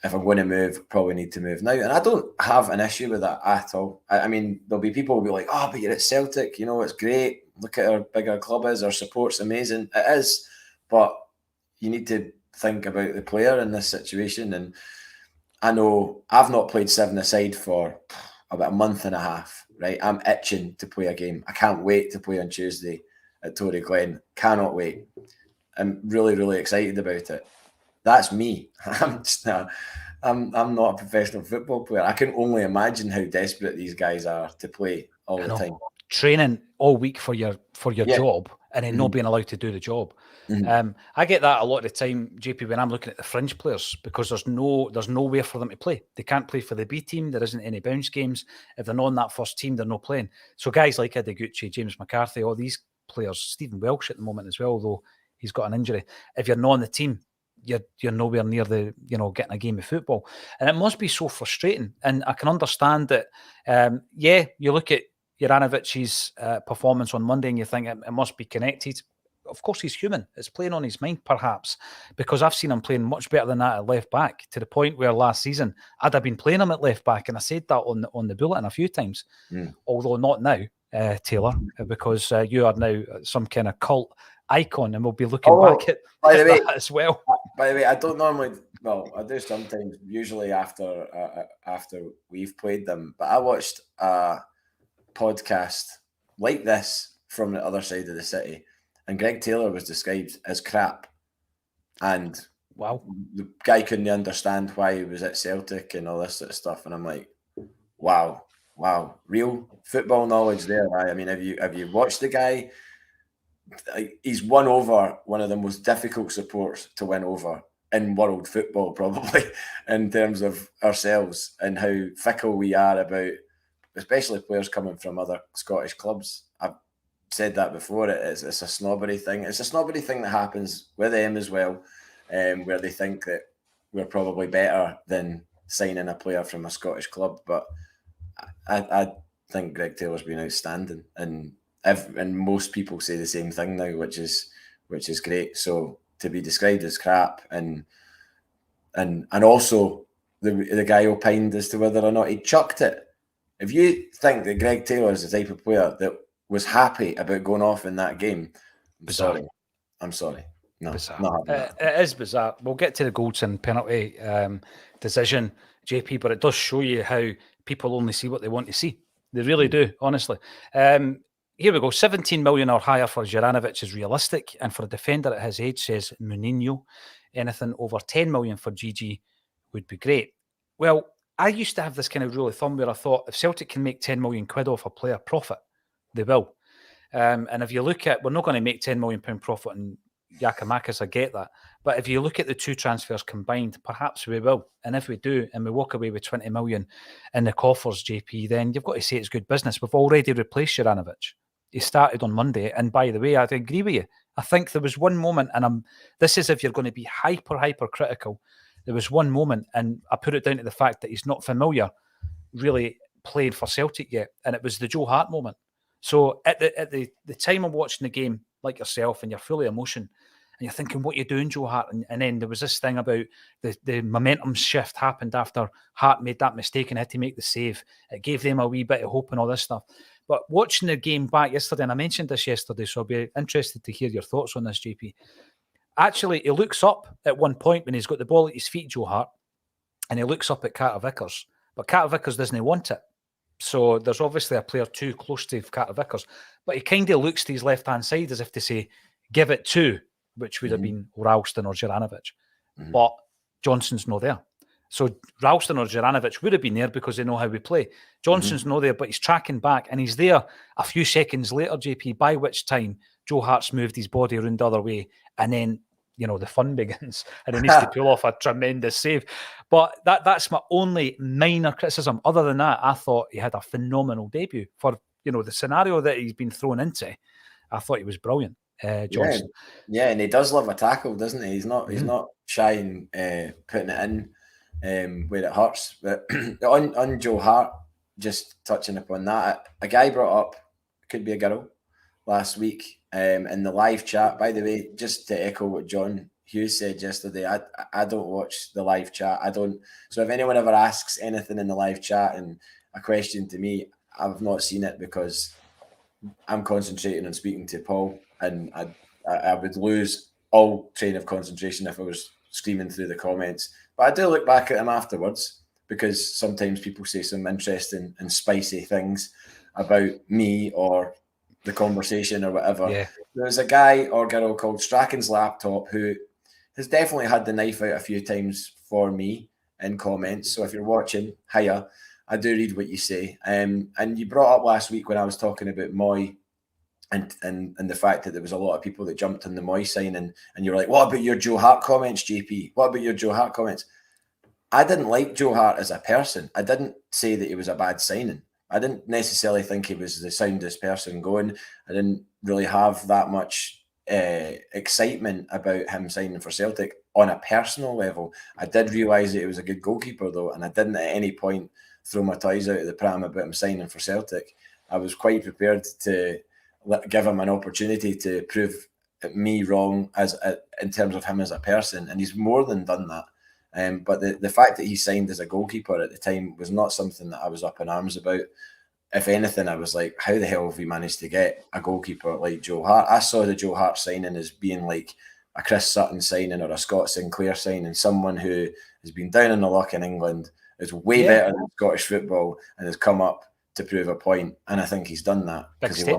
If I'm going to move, probably need to move now. And I don't have an issue with that at all. I mean, there'll be people who will be like, oh, but you're at Celtic, you know, it's great. Look at how big our club is. Our support's amazing. It is. But you need to think about the player in this situation. And I know I've not played 7-a-side for about a month and a half, right? I'm itching to play a game. I can't wait to play on Tuesday at Tory Glen. Cannot wait. I'm really, really excited about it. That's me. I'm not a professional football player. I can only imagine how desperate these guys are to play all the time. Training all week for your job and then not being allowed to do the job. I get that a lot of the time, JP, when I'm looking at the fringe players, because there's nowhere for them to play. They can't play for the B team. There isn't any bounce games. If they're not on that first team, they're not playing. So guys like Giakoumakis, James McCarthy, all these players, Stephen Welsh at the moment as well, though he's got an injury. If you're not on the team, you're nowhere near the getting a game of football, and it must be so frustrating. And I can understand that. You look at Juranovic's performance on Monday and you think it must be connected. Of course, he's human. It's playing on his mind, perhaps, because I've seen him playing much better than that at left back, to the point where last season I'd have been playing him at left back, and I said that on the bulletin a few times, although not now, Taylor, because you are now some kind of cult icon, and we'll be looking back at that as well. By the way, I don't normally. Well, I do sometimes. Usually after we've played them, but I watched a podcast like this from the other side of the city, and Greg Taylor was described as crap, and wow, the guy couldn't understand why he was at Celtic and all this sort of stuff, and I'm like, wow, real football knowledge there. Right? I mean, have you watched the guy? He's won over one of the most difficult supports to win over in world football, probably, in terms of ourselves and how fickle we are about, especially players coming from other Scottish clubs. I've said that before. It's a snobbery thing. It's a snobbery thing that happens with them as well, where they think that we're probably better than signing a player from a Scottish club. But I think Greg Taylor's been outstanding, and most people say the same thing now, which is great. So to be described as crap, and also the guy opined as to whether or not he chucked it. If you think that Greg Taylor is the type of player that was happy about going off in that game, I'm sorry. No, it is bizarre. We'll get to the Goldson penalty decision, JP, but it does show you how people only see what they want to see. They really do, honestly. Here we go. 17 million or higher for Juranović is realistic, and for a defender at his age, says Munino, anything over 10 million for GG would be great. Well, I used to have this kind of rule of thumb where I thought if Celtic can make 10 million quid off a player profit, they will. And if you look at, we're not going to make 10 million pound profit on Giakoumakis, I get that. But if you look at the two transfers combined, perhaps we will. And if we do, and we walk away with 20 million in the coffers, JP, then you've got to say it's good business. We've already replaced Juranović. He started on Monday. And by the way, I agree with you. I think there was one moment, and this is if you're going to be hyper critical. There was one moment, and I put it down to the fact that he's not familiar really played for Celtic yet. And it was the Joe Hart moment. So at the time I'm watching the game, like yourself, and you're full of emotion, and you're thinking, what are you doing, Joe Hart? And then there was this thing about the momentum shift happened after Hart made that mistake and had to make the save. It gave them a wee bit of hope and all this stuff. But watching the game back yesterday, and I mentioned this yesterday, so I'll be interested to hear your thoughts on this, JP. Actually, he looks up at one point when he's got the ball at his feet, Joe Hart, and he looks up at Carter Vickers. But Carter Vickers doesn't want it. So there's obviously a player too close to Carter Vickers. But he kind of looks to his left-hand side as if to say, give it to, which would have been Ralston or Juranović. But Johnson's not there. So Ralston or Juranović would have been there because they know how we play. Johnson's not there, but he's tracking back, and he's there a few seconds later, JP, by which time Joe Hart's moved his body around the other way, and then, the fun begins, and he needs to pull off a tremendous save. But that's my only minor criticism. Other than that, I thought he had a phenomenal debut for, the scenario that he's been thrown into. I thought he was brilliant, Johnson. Yeah, and he does love a tackle, doesn't he? He's not shy in putting it in where it hurts. But on Joe Hart, just touching upon that, a guy brought up, could be a girl, last week in the live chat. By the way, just to echo what John Hughes said yesterday, I don't watch the live chat. I don't. So if anyone ever asks anything in the live chat and a question to me, I've not seen it because I'm concentrating on speaking to Paul, and I would lose all train of concentration if I was screaming through the comments. But I do look back at him afterwards because sometimes people say some interesting and spicy things about me or the conversation or whatever. Yeah. There's a guy or girl called Strachan's Laptop who has definitely had the knife out a few times for me in comments. So if you're watching, hiya, I do read what you say. And you brought up last week when I was talking about Moy and the fact that there was a lot of people that jumped on the Moy signing, and you were like, what about your Joe Hart comments, JP? What about your Joe Hart comments? I didn't like Joe Hart as a person. I didn't say that he was a bad signing. I didn't necessarily think he was the soundest person going. I didn't really have that much excitement about him signing for Celtic on a personal level. I did realise that he was a good goalkeeper, though, and I didn't at any point throw my toys out of the pram about him signing for Celtic. I was quite prepared to give him an opportunity to prove me wrong in terms of him as a person, and he's more than done that. But the fact that he signed as a goalkeeper at the time was not something that I was up in arms about. If anything, I was like, how the hell have we managed to get a goalkeeper like Joe Hart? I saw the Joe Hart signing as being like a Chris Sutton signing or a Scott Sinclair signing, someone who has been down in the luck in England, is way better than Scottish football, and has come up to prove a point. And I think he's done that because he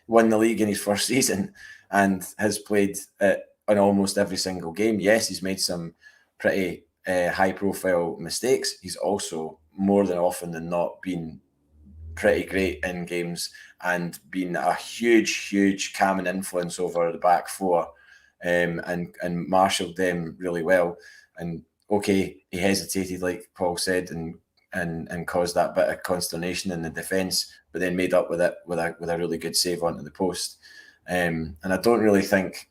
won the league in his first season and has played on almost every single game. Yes, he's made some pretty high-profile mistakes. He's also more than often than not been pretty great in games and been a huge calming influence over the back four, and marshalled them really well. And okay, he hesitated, like Paul said, and caused that bit of consternation in the defence, but then made up with it with a really good save onto the post. And I don't really think,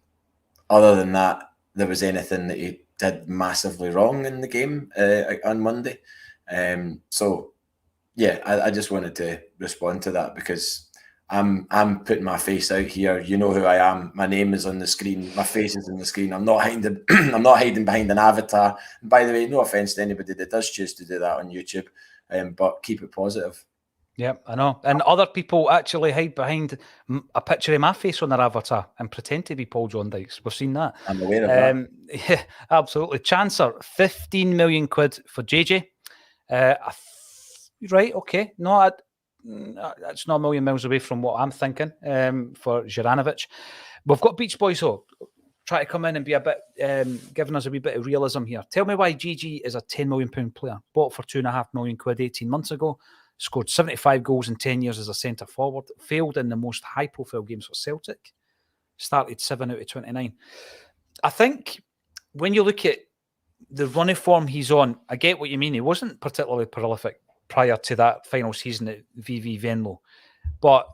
other than that, there was anything that he did massively wrong in the game on Monday. So yeah, I just wanted to respond to that because I'm putting my face out here. You know who I am. My name is on the screen. My face is on the screen. I'm not hiding. I'm not hiding behind an avatar. And by the way, no offense to anybody that does choose to do that on YouTube, but keep it positive. Yeah, I know. And other people actually hide behind a picture of my face on their avatar and pretend to be Paul John Dykes. We've seen that. I'm aware of that. Yeah, absolutely. Chancer, 15 million quid for JJ. Right, okay. No, that's not a million miles away from what I'm thinking for Juranović. We've got Beach Boys, though. Try to come in and be a bit, giving us a wee bit of realism here. Tell me why GG is a £10 million player. Bought for £2.5 million 18 months ago. Scored 75 goals in 10 years as a centre forward. Failed in the most high-profile games for Celtic. Started 7 out of 29. I think when you look at the running form he's on, I get what you mean. He wasn't particularly prolific prior to that final season at VV Venlo. But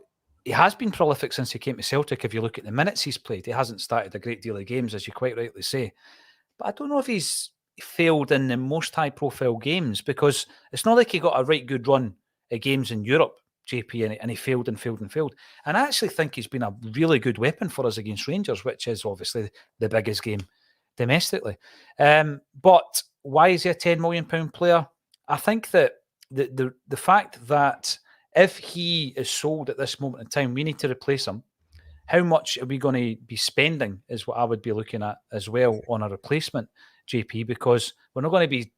he has been prolific since he came to Celtic. If you look at the minutes he's played, he hasn't started a great deal of games, as you quite rightly say. But I don't know if he's failed in the most high-profile games, because it's not like he got a right good run at games in Europe, JP, and he failed and failed and failed. And I actually think he's been a really good weapon for us against Rangers, which is obviously the biggest game domestically. But why is he a £10 million player? I think that the fact that if he is sold at this moment in time, we need to replace him. How much are we going to be spending is what I would be looking at as well on a replacement, JP, because we're not going to be...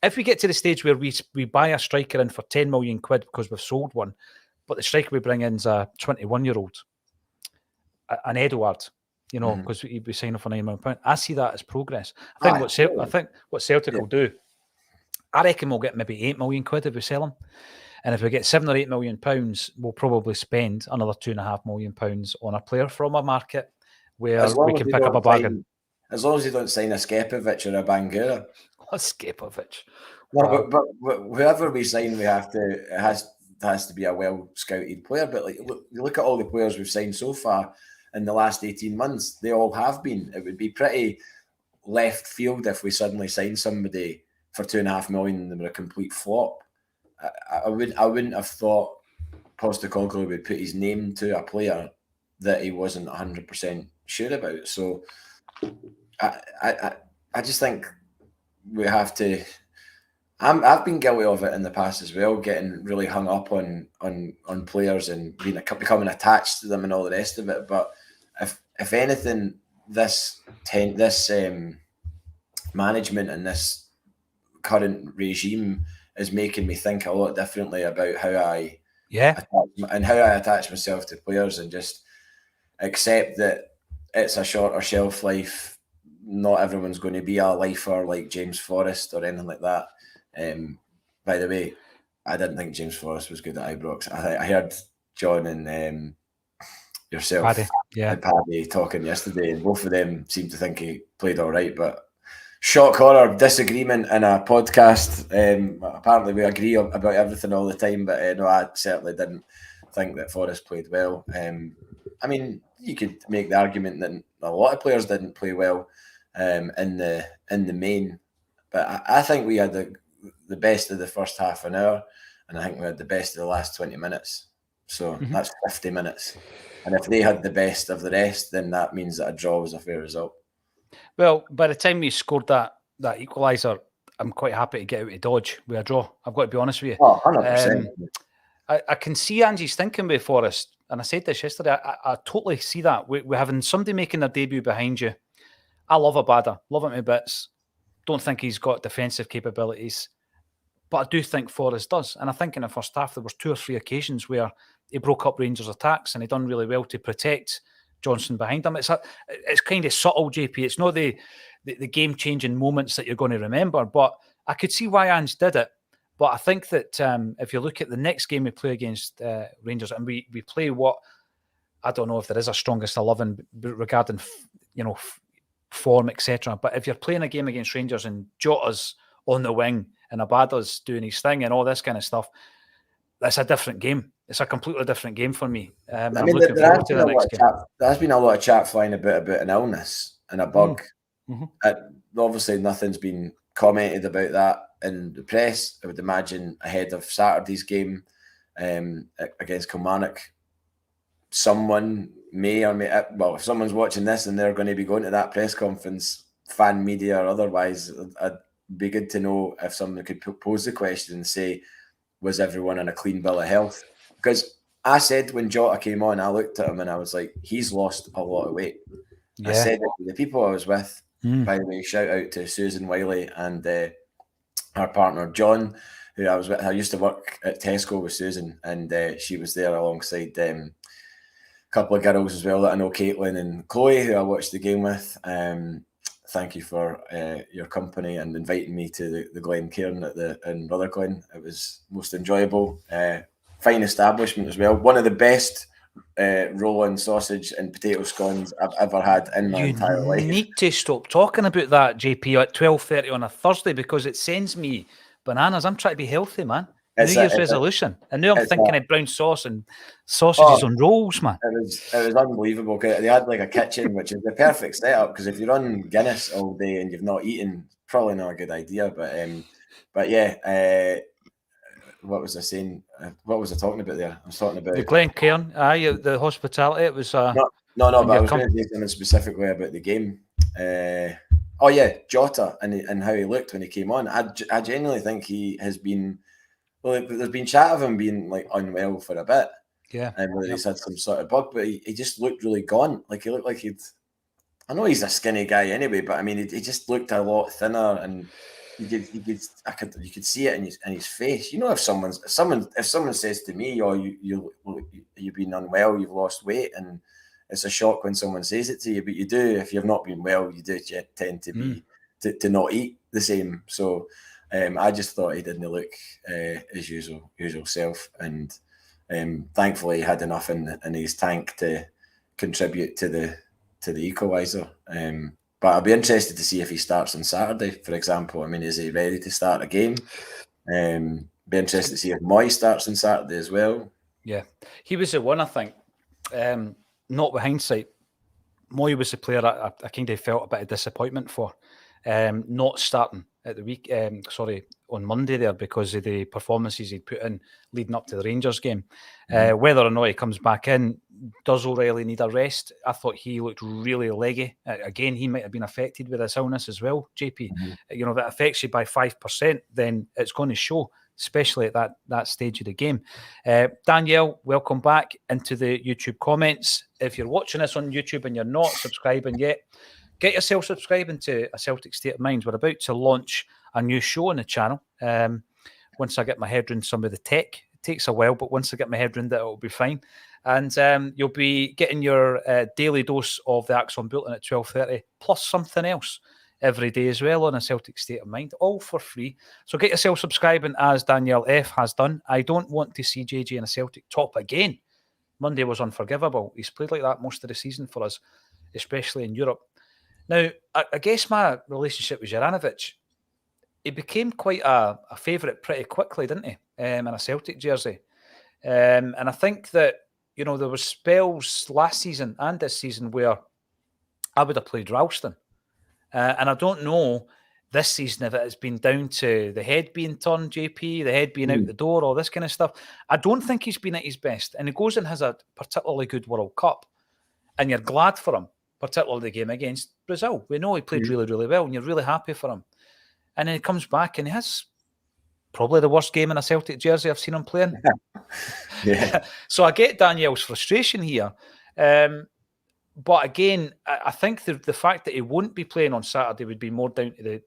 If we get to the stage where we buy a striker in for 10 million quid because we've sold one, but the striker we bring in is a 21-year-old, an Edouard, you know, because we sign off for £9 million. I see that as progress. I think what Celtic will do, I reckon we'll get maybe 8 million quid if we sell him. And if we get £7 or £8 million, we'll probably spend another £2.5 million on a player from a market where we can pick up a bargain. As long as you don't sign a Skepovic or a Bangura. A Skepovic. No, but whoever we sign, it has to be a well scouted player. But like, look at all the players we've signed so far in the last 18 months. They all have been. It would be pretty left field if we suddenly signed somebody for £2.5 million and they were a complete flop. I wouldn't have thought Postecoglou would put his name to a player that he wasn't 100% sure about. So I just think we have to. I've been guilty of it in the past as well, getting really hung up on players and becoming attached to them and all the rest of it. But if anything, this management and this current regime is making me think a lot differently about how I attach myself to players, and just accept that it's a shorter shelf life. Not everyone's going to be a lifer like James Forrest or anything like that. By the way, I didn't think James Forrest was good at Ibrox. I heard John and yourself and Paddy talking yesterday, and both of them seemed to think he played all right, but shock horror disagreement in a podcast. Apparently we agree about everything all the time, but no, I certainly didn't think that Forrest played well. I mean, you could make the argument that a lot of players didn't play well in the main, but I think we had the best of the first half an hour, and I think we had the best of the last 20 minutes. So that's 50 minutes. And if they had the best of the rest, then that means that a draw was a fair result. Well, by the time we scored that equaliser, I'm quite happy to get out of Dodge with a draw. I've got to be honest with you. Oh, 100%. I can see Angie's thinking with Forrest, and I said this yesterday. I totally see that. We're having somebody making their debut behind you. I love Abada, love him to bits. Don't think he's got defensive capabilities, but I do think Forrest does. And I think in the first half there was 2 or 3 occasions where he broke up Rangers' attacks, and he done really well to protect Johnson behind him. It's kind of subtle, JP. It's not the game-changing moments that you're going to remember, but I could see why Ange did it. But I think that if you look at the next game we play against Rangers, and we play what, I don't know if there is a strongest 11 regarding form, etc. But if you're playing a game against Rangers and Jota's on the wing and Abada's doing his thing and all this kind of stuff, that's a different game. It's a completely different game for me. I'm looking forward to the next game. There's been a lot of chat flying about an illness and a bug. Obviously, nothing's been commented about that in the press. I would imagine ahead of Saturday's game against Kilmarnock, someone may or may, well, if someone's watching this and they're going to be going to that press conference, fan media or otherwise, it'd be good to know if someone could pose the question and say, was everyone on a clean bill of health? Because I said when Jota came on, I looked at him and I was like, he's lost a lot of weight. I said it to the people I was with. By the way, shout out to Susan Wiley and our partner John, who I was with. I used to work at Tesco with Susan, and she was there alongside a couple of girls as well that I know, Caitlin and Chloe, who I watched the game with. Thank you for your company and inviting me to the Glen Cairn in Rutherglen. It was most enjoyable. Fine establishment as well. One of the best roll-on sausage and potato scones I've ever had in my entire life. You need to stop talking about that, JP, at 12:30 on a Thursday, because it sends me bananas. I'm trying to be healthy, man. New Year's resolution. And now I'm thinking of brown sauce and sausages on rolls, man. It was unbelievable. They had like a kitchen, which is the perfect setup, because if you're on Guinness all day and you've not eaten, probably not a good idea. But yeah, what was I saying? What was I talking about there? I was talking about the Glen Cairn. The hospitality. It was no. But I was going to say something specifically about the game. Oh yeah, Jota and how he looked when he came on. I genuinely think he has been. Well, there's been chat of him being like unwell for a bit, and whether he's had some sort of bug, but he just looked really gaunt. Like he looked like he'd. I know he's a skinny guy anyway, but I mean, he just looked a lot thinner, and you could see it in his face. You know, if someone says to me, "Oh, you've been unwell, you've lost weight," and it's a shock when someone says it to you, but you do. If you've not been well, you do tend to be to not eat the same. So. I just thought he didn't look his usual self, and thankfully he had enough in his tank to contribute to the equaliser. But I'll be interested to see if he starts on Saturday, for example. I mean, is he ready to start a game? Be interested to see if Moy starts on Saturday as well. Yeah, he was the one, I think. Not with hindsight, Moy was the player I kind of felt a bit of disappointment for not starting at the week. On Monday there, because of the performances he'd put in leading up to the Rangers game. Whether or not he comes back in, does O'Reilly need a rest? I thought he looked really leggy. Again, he might have been affected with this illness as well, JP. You know, if it affects you by 5%, then it's going to show, especially at that stage of the game. Danielle, welcome back into the YouTube comments. If you're watching this on YouTube and you're not subscribing yet, get yourself subscribing to A Celtic State of Mind. We're about to launch a new show on the channel. once I get my head around some of the tech. It takes a while, but once I get my head around it, it'll be fine. And you'll be getting your daily dose of the Acsom Bulletin at 12:30, plus something else every day as well on A Celtic State of Mind, all for free. So get yourself subscribing, as Danielle F has done. I don't want to see JJ in a Celtic top again. Monday was unforgivable. He's played like that most of the season for us, especially in Europe. Now, I guess my relationship with Juranović, he became quite a favourite pretty quickly, didn't he, in a Celtic jersey? And I think that, there were spells last season and this season where I would have played Ralston. And I don't know this season if it has been down to the head being turned, JP, the head being out the door, all this kind of stuff. I don't think he's been at his best. And he goes and has a particularly good World Cup. And you're glad for him, particularly the game against Brazil. We know he played really, really well, and you're really happy for him. And then he comes back and he has probably the worst game in a Celtic jersey I've seen him playing. So I get Danielle's frustration here. But again, I think the fact that he won't be playing on Saturday would be more down to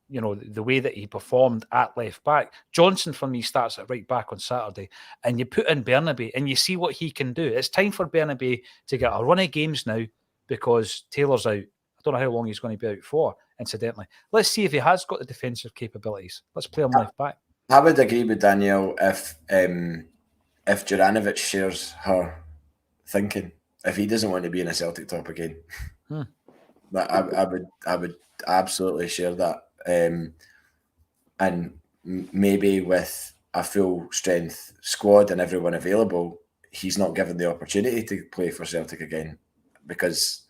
the way that he performed at left back. Johnson, for me, starts at right back on Saturday, and you put in Bernabei and you see what he can do. It's time for Bernabei to get a run of games now because Taylor's out. I don't know how long he's going to be out for, incidentally. Let's see if he has got the defensive capabilities. Let's play him left back. I would agree with Danielle if Juranović shares her thinking. If he doesn't want to be in a Celtic top again, I would absolutely share that. And maybe with a full strength squad and everyone available, he's not given the opportunity to play for Celtic again because,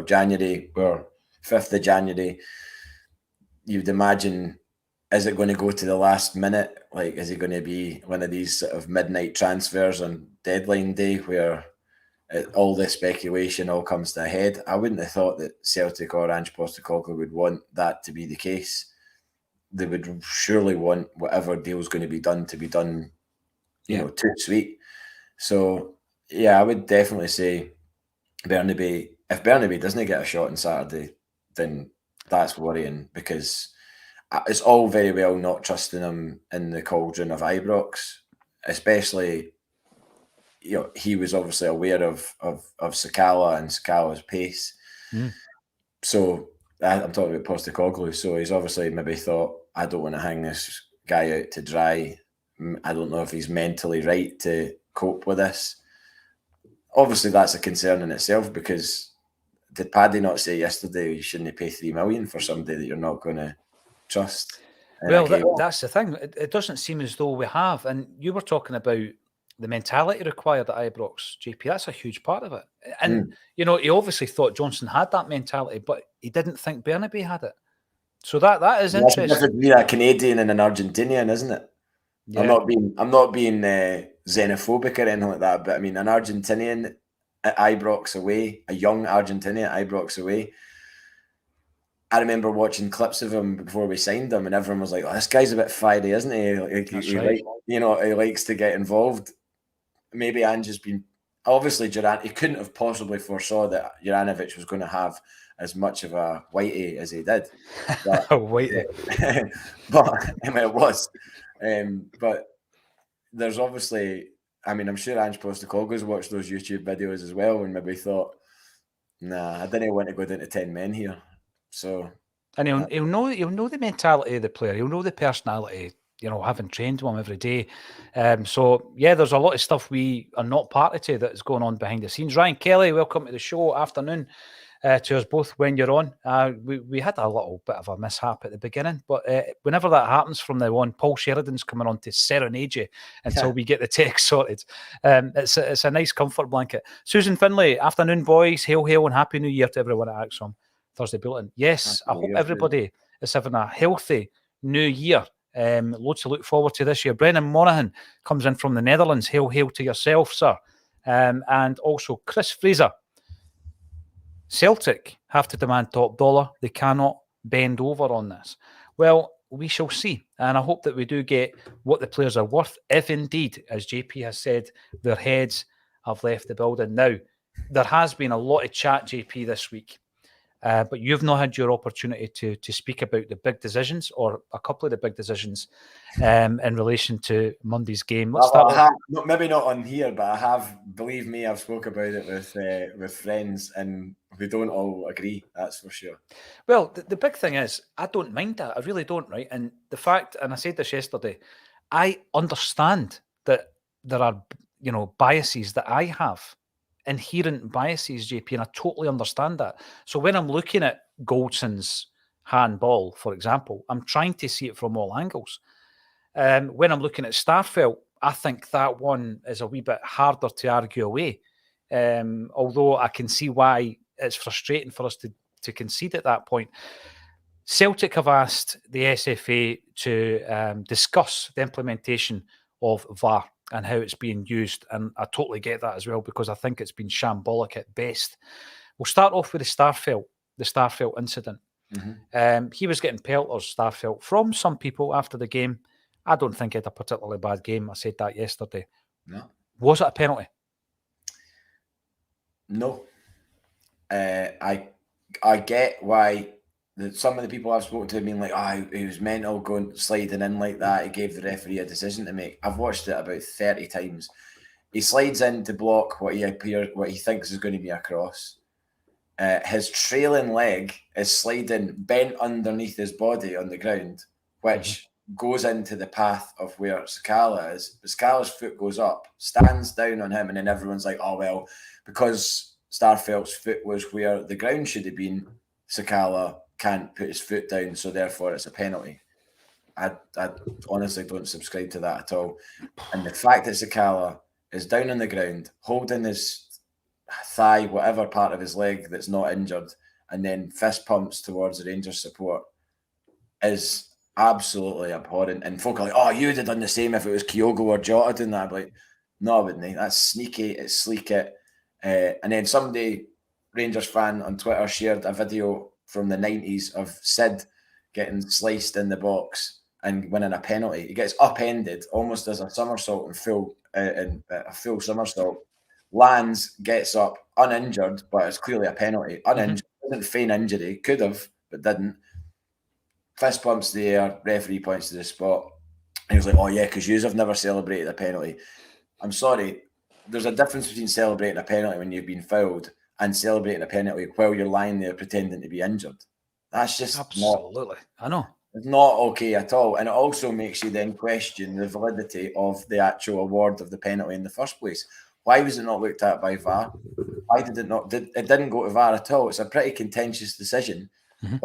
January or 5th of January, you'd imagine, is it going to go to the last minute? Like, is it going to be one of these sort of midnight transfers on deadline day where all this speculation all comes to a head? I wouldn't have thought that Celtic or Ange Postecoglou would want that to be the case. They would surely want whatever deal's going to be done, tout sweet. So, I would definitely say Bernabei, if Bernabei doesn't get a shot on Saturday, then that's worrying because it's all very well not trusting him in the cauldron of Ibrox, especially, he was obviously aware of Sakala and Sakala's pace. So I'm talking about Postecoglou. So he's obviously maybe thought, I don't want to hang this guy out to dry. I don't know if he's mentally right to cope with this. Obviously, that's a concern in itself because did Paddy not say yesterday you shouldn't pay $3 million for somebody that you're not going to trust? Well, that's the thing. It doesn't seem as though we have. And you were talking about the mentality required at Ibrox, JP. That's a huge part of it. And, he obviously thought Johnson had that mentality, but he didn't think Bernabei had it. So that is interesting. It's different between a Canadian and an Argentinian, isn't it? Yeah. I'm not being xenophobic or anything like that, but I mean, an Argentinian at Ibrox away, a young Argentinian at Ibrox away. I remember watching clips of him before we signed him, and everyone was like, "Oh, this guy's a bit fiery, isn't he? He likes to get involved." Maybe Ange has been obviously he couldn't have possibly foresaw that Juranović was going to have as much of a whitey as he did. But, but it was. But there's obviously, I mean, I'm sure Ange Postecoglou's watched those YouTube videos as well and maybe thought, nah, I didn't want to go down to 10 men here. So, and he'll know the mentality of the player. He'll know the personality, having trained with him every day. So there's a lot of stuff we are not party to that is going on behind the scenes. Ryan Kelly, welcome to the show. Afternoon to us both when you're on. We had a little bit of a mishap at the beginning, but whenever that happens from now on, Paul Sheridan's coming on to serenade you until we get the tech sorted. It's a nice comfort blanket. Susan Finlay, afternoon boys. Hail, hail and Happy New Year to everyone at Acsom. Thursday Bulletin. Yes, I hope everybody is having a healthy new year. Loads to look forward to this year. Brennan Monaghan comes in from the Netherlands. Hail, hail to yourself, sir. And also Chris Fraser. Celtic have to demand top dollar. They cannot bend over on this. Well, we shall see. And I hope that we do get what the players are worth, if indeed, as JP has said, their heads have left the building. Now, there has been a lot of chat, JP, this week. But you've not had your opportunity to speak about the big decisions, or a couple of the big decisions in relation to Monday's game. Maybe not on here, but I have, believe me, I've spoke about it with friends, and we don't all agree, that's for sure. Well, the big thing is, I don't mind that. I really don't, right? And the fact, and I said this yesterday, I understand that there are, biases that I have. Inherent biases, JP, and I totally understand that. So when I'm looking at Goldson's handball, for example, I'm trying to see it from all angles. When I'm looking at Starfelt, I think that one is a wee bit harder to argue away. Although I can see why it's frustrating for us to concede at that point. Celtic have asked the SFA to discuss the implementation of VAR and how it's being used. And I totally get that as well, because I think it's been shambolic at best. We'll start off with the Starfelt incident. Mm-hmm. He was getting pelters, Starfelt, from some people after the game. I don't think he had a particularly bad game. I said that yesterday. No. Was it a penalty? No. I get why some of the people I've spoken to have been like, he was mental sliding in like that. He gave the referee a decision to make. I've watched it about 30 times. He slides in to block what he thinks is going to be a cross. His trailing leg is sliding bent underneath his body on the ground, which goes into the path of where Sakala is. But Sakala's foot goes up, stands down on him, and then everyone's like, oh, well, because Starfelt's foot was where the ground should have been, Sakala can't put his foot down, so therefore it's a penalty. I honestly don't subscribe to that at all. And the fact that Sakala is down on the ground, holding his thigh, whatever part of his leg that's not injured, and then fist pumps towards the Rangers support is absolutely abhorrent. And folk are like, oh, you would have done the same if it was Kyogo or Jota doing that. I'm like, no, I wouldn't. That's sneaky, it's sleek it. And then somebody, Rangers fan on Twitter, shared a video from the 90s of Sid getting sliced in the box and winning a penalty. He gets upended, almost as a somersault a full somersault, lands, gets up, uninjured, but it's clearly a penalty. Uninjured, didn't feign injury, could have, but didn't. Fist pumps the air, referee points to the spot. And he was like, oh yeah, because yous have never celebrated a penalty. I'm sorry, there's a difference between celebrating a penalty when you've been fouled and celebrating a penalty while you're lying there pretending to be injured. That's just absolutely. I know. It's not okay at all. And it also makes you then question the validity of the actual award of the penalty in the first place. Why was it not looked at by VAR? Why did it not? It didn't go to VAR at all. It's a pretty contentious decision. Mm-hmm.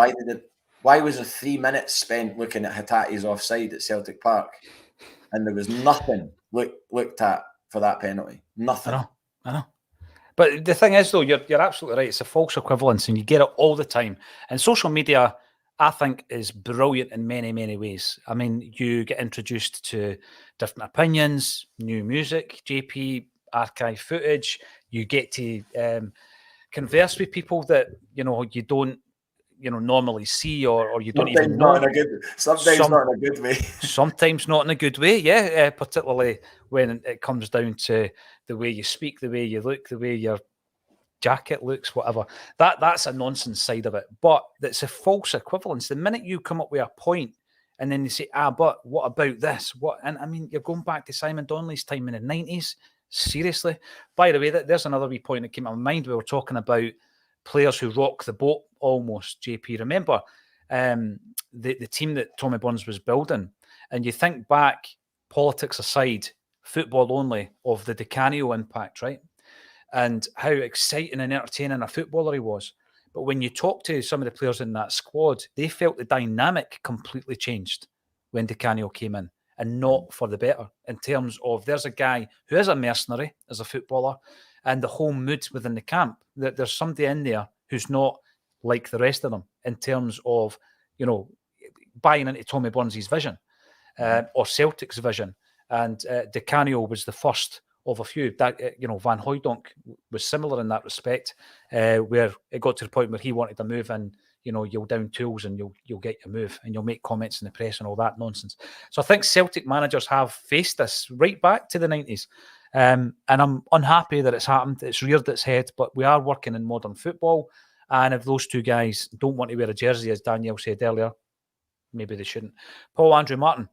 Why was there 3 minutes spent looking at Hatate's offside at Celtic Park, and there was nothing looked at for that penalty? Nothing. I know. But the thing is, though, you're absolutely right. It's a false equivalence, and you get it all the time. And social media, I think, is brilliant in many, many ways. I mean, you get introduced to different opinions, new music, JP, archive footage. You get to converse with people that you don't normally see, or you don't even know. Sometimes not in a good way. Sometimes not in a good way, yeah. Particularly when it comes down to the way you speak, the way you look, the way your jacket looks, whatever. That's a nonsense side of it. But it's a false equivalence. The minute you come up with a point and then they say, but what about this? And I mean, you're going back to Simon Donnelly's time in the 90s. Seriously. By the way, there's another wee point that came to my mind. We were talking about players who rock the boat almost, JP. Remember the team that Tommy Burns was building, and you think back, politics aside, football only, of the Di Canio impact, right? And how exciting and entertaining a footballer he was. But when you talk to some of the players in that squad, they felt the dynamic completely changed when Di Canio came in, and not for the better, in terms of there's a guy who is a mercenary as a footballer, and the whole mood within the camp, that there's somebody in there who's not like the rest of them in terms of, buying into Tommy Burns' vision or Celtic's vision. And Di Canio was the first of a few. That Van Hooijdonk was similar in that respect, where it got to the point where he wanted to move, and you'll down tools and you'll get your move, and you'll make comments in the press and all that nonsense. So I think Celtic managers have faced this right back to the 90s. And I'm unhappy that it's happened. It's reared its head, but we are working in modern football. And if those two guys don't want to wear a jersey, as Daniel said earlier, maybe they shouldn't. Paul Andrew Martin,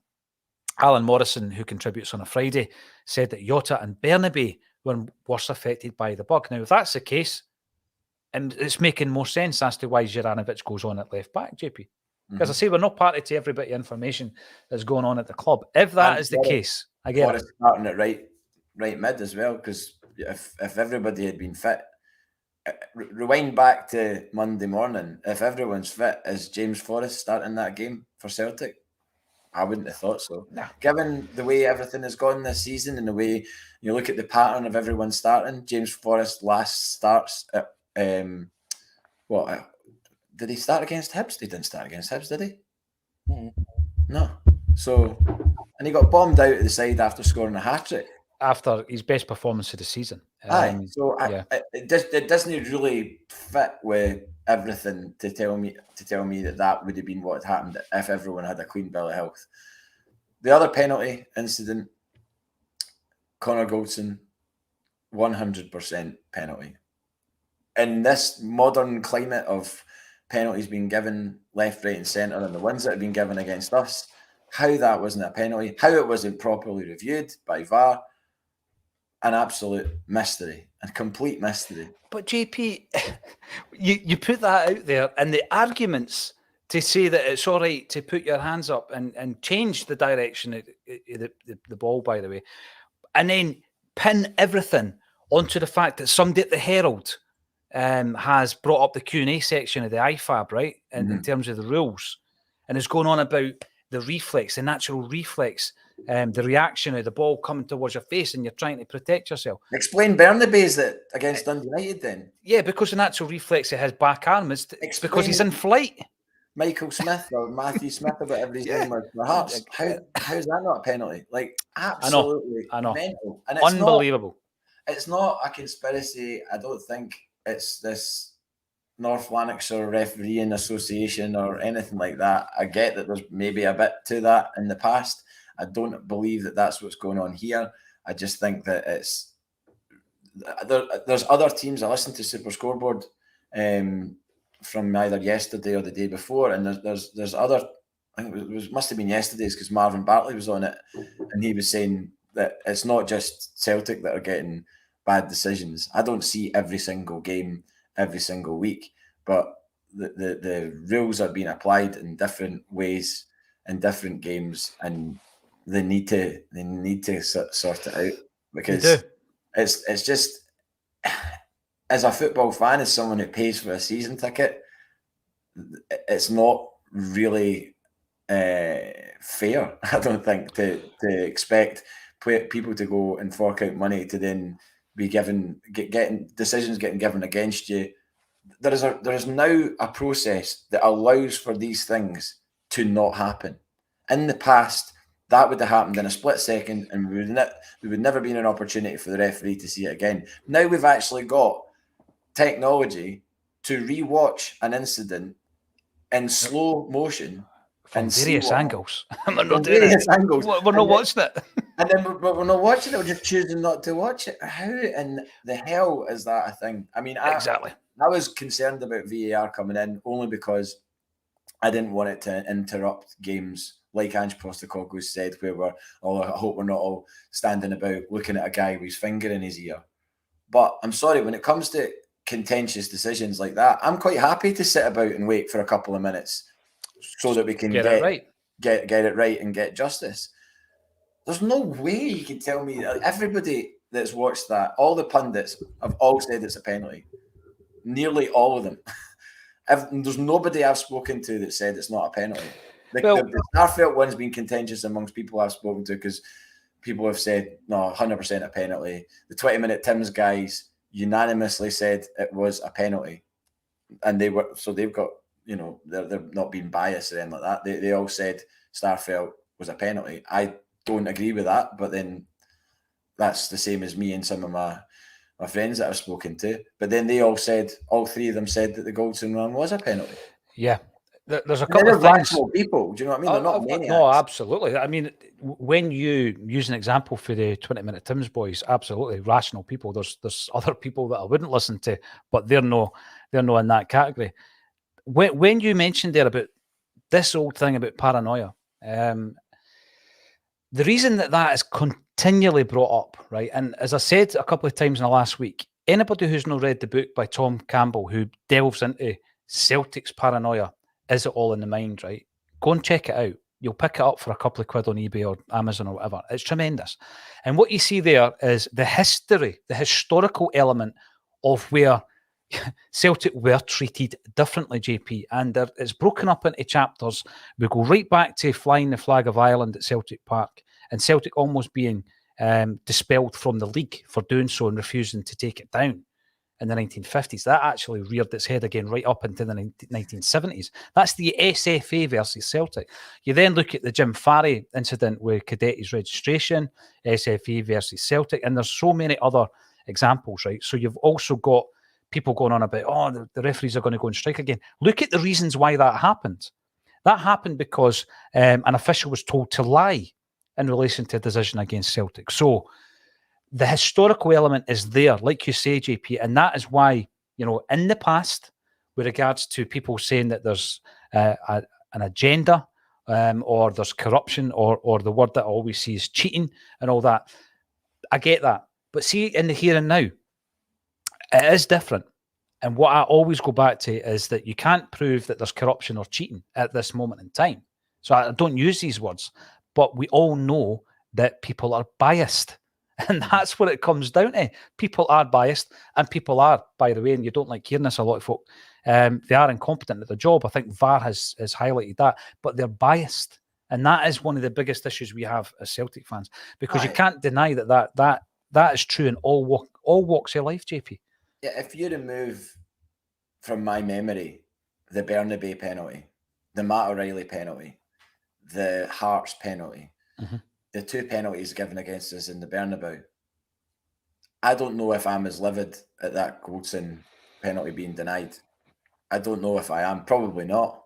Alan Morrison, who contributes on a Friday, said that Jota and Bernabei were worse affected by the bug. Now, if that's the case, and it's making more sense as to why Juranović goes on at left back, JP. Because I say we're not party to every bit of information that's going on at the club. If that is the case, I get it. Starting at right mid as well, because if everybody had been fit, rewind back to Monday morning, if everyone's fit, is James Forrest starting that game for Celtic? I wouldn't have thought so. No. Given the way everything has gone this season and the way you look at the pattern of everyone starting, James Forrest last starts at did he start against Hibs? He didn't start against Hibs, did he? No. So, and he got bombed out of the side after scoring a hat-trick. After his best performance of the season. It doesn't really fit with everything to tell me that would have been what had happened if everyone had a clean bill of health. The other penalty incident, Connor Goldson, 100% penalty. In this modern climate of penalties being given left, right and centre, and the ones that have been given against us, how that wasn't a penalty, how it wasn't properly reviewed by VAR, an absolute mystery, a complete mystery. But JP, you put that out there, and the arguments to say that it's all right to put your hands up and change the direction of the ball, by the way, and then pin everything onto the fact that somebody at the Herald has brought up the Q&A section of the IFAB, right, in terms of the rules, and is going on about the reflex, the natural reflex, the reaction of the ball coming towards your face and you're trying to protect yourself. Explain Bernabei's that against Dundee United then. Yeah, because the natural reflex of his back arm is because he's in flight. Michael Smith or Matthew Smith, or whatever his name was, for Hearts. How's that not a penalty? Like, absolutely I know. Mental. And it's unbelievable. It's not a conspiracy. I don't think it's this North Lanarkshire Refereeing Association or anything like that. I get that there's maybe a bit to that in the past. I don't believe that that's what's going on here. I just think that there's other teams. I listened to Super Scoreboard from either yesterday or the day before, and there's other. I think it must have been yesterday's because Marvin Bartley was on it, and he was saying that it's not just Celtic that are getting bad decisions. I don't see every single game every single week, but the rules are being applied in different ways in different games, and they need to sort it out, because it's just, as a football fan, as someone who pays for a season ticket, it's not really fair, I don't think, to expect people to go and fork out money to then be getting decisions getting given against you. There is now a process that allows for these things to not happen. In the past, that would have happened in a split second, and we would never be in an opportunity for the referee to see it again. Now we've actually got technology to rewatch an incident in slow motion from various angles. We're not watching it. And then we're not watching it. We're just choosing not to watch it. How in the hell is that a thing? I mean, exactly. I was concerned about VAR coming in only because I didn't want it to interrupt games, like Ange Postecoglou said, where I hope we're not all standing about looking at a guy with his finger in his ear. But I'm sorry, when it comes to contentious decisions like that, I'm quite happy to sit about and wait for a couple of minutes so that we can get it right and get justice. There's no way you can tell me that everybody that's watched that, all the pundits have all said it's a penalty. Nearly all of them. There's nobody I've spoken to that said it's not a penalty. The Starfelt one's been contentious amongst people I've spoken to, because people have said, no, 100% a penalty. The 20-minute Tim's guys unanimously said it was a penalty. And they've got, they're not being biased or anything like that. They all said Starfelt was a penalty. I don't agree with that, but then that's the same as me and some of my friends that I've spoken to. But then they all three of them said that the Goldson run was a penalty. Yeah. There's a couple of things. People, do you know what I mean? They're not maniacs. No, absolutely. I mean, when you use an example for the 20-minute Tim's boys, absolutely rational people. There's other people that I wouldn't listen to, but they're no they're not in that category. When you mentioned there about this old thing about paranoia, the reason that is continually brought up, right? And as I said a couple of times in the last week, anybody who's not read the book by Tom Campbell, who delves into Celtic's paranoia, Is It All in the Mind, right? Go and check it out. You'll pick it up for a couple of quid on eBay or Amazon or whatever. It's tremendous. And what you see there is the history, the historical element of where Celtic were treated differently, JP. And it's broken up into chapters. We go right back to flying the flag of Ireland at Celtic Park and Celtic almost being dispelled from the league for doing so and refusing to take it down in the 1950s. That actually reared its head again right up into the 1970s. That's the SFA versus Celtic. You then look at the Jim Farry incident with Cadetti's registration, SFA versus Celtic, and there's so many other examples, right? So you've also got people going on about, the referees are going to go on strike again. Look at the reasons why that happened. That happened because an official was told to lie in relation to a decision against Celtic. So the historical element is there, like you say, JP, and that is why, in the past, with regards to people saying that there's an agenda or there's corruption or the word that I always see is cheating and all that, I get that. But see, in the here and now, it is different. And what I always go back to is that you can't prove that there's corruption or cheating at this moment in time. So I don't use these words, but we all know that people are biased. And that's what it comes down to. People are biased, and people are, by the way, and you don't like hearing this, a lot of folk, they are incompetent at the job. I think VAR has highlighted that, but they're biased. And that is one of the biggest issues we have as Celtic fans, because you can't deny that is true in all walks of life, JP. Yeah, if you remove from my memory the Bernabei penalty, the Matt O'Reilly penalty, the Hart's penalty, the two penalties given against us in the Bernabeu, I don't know if I'm as livid at that Goldson penalty being denied. I don't know if I am. Probably not.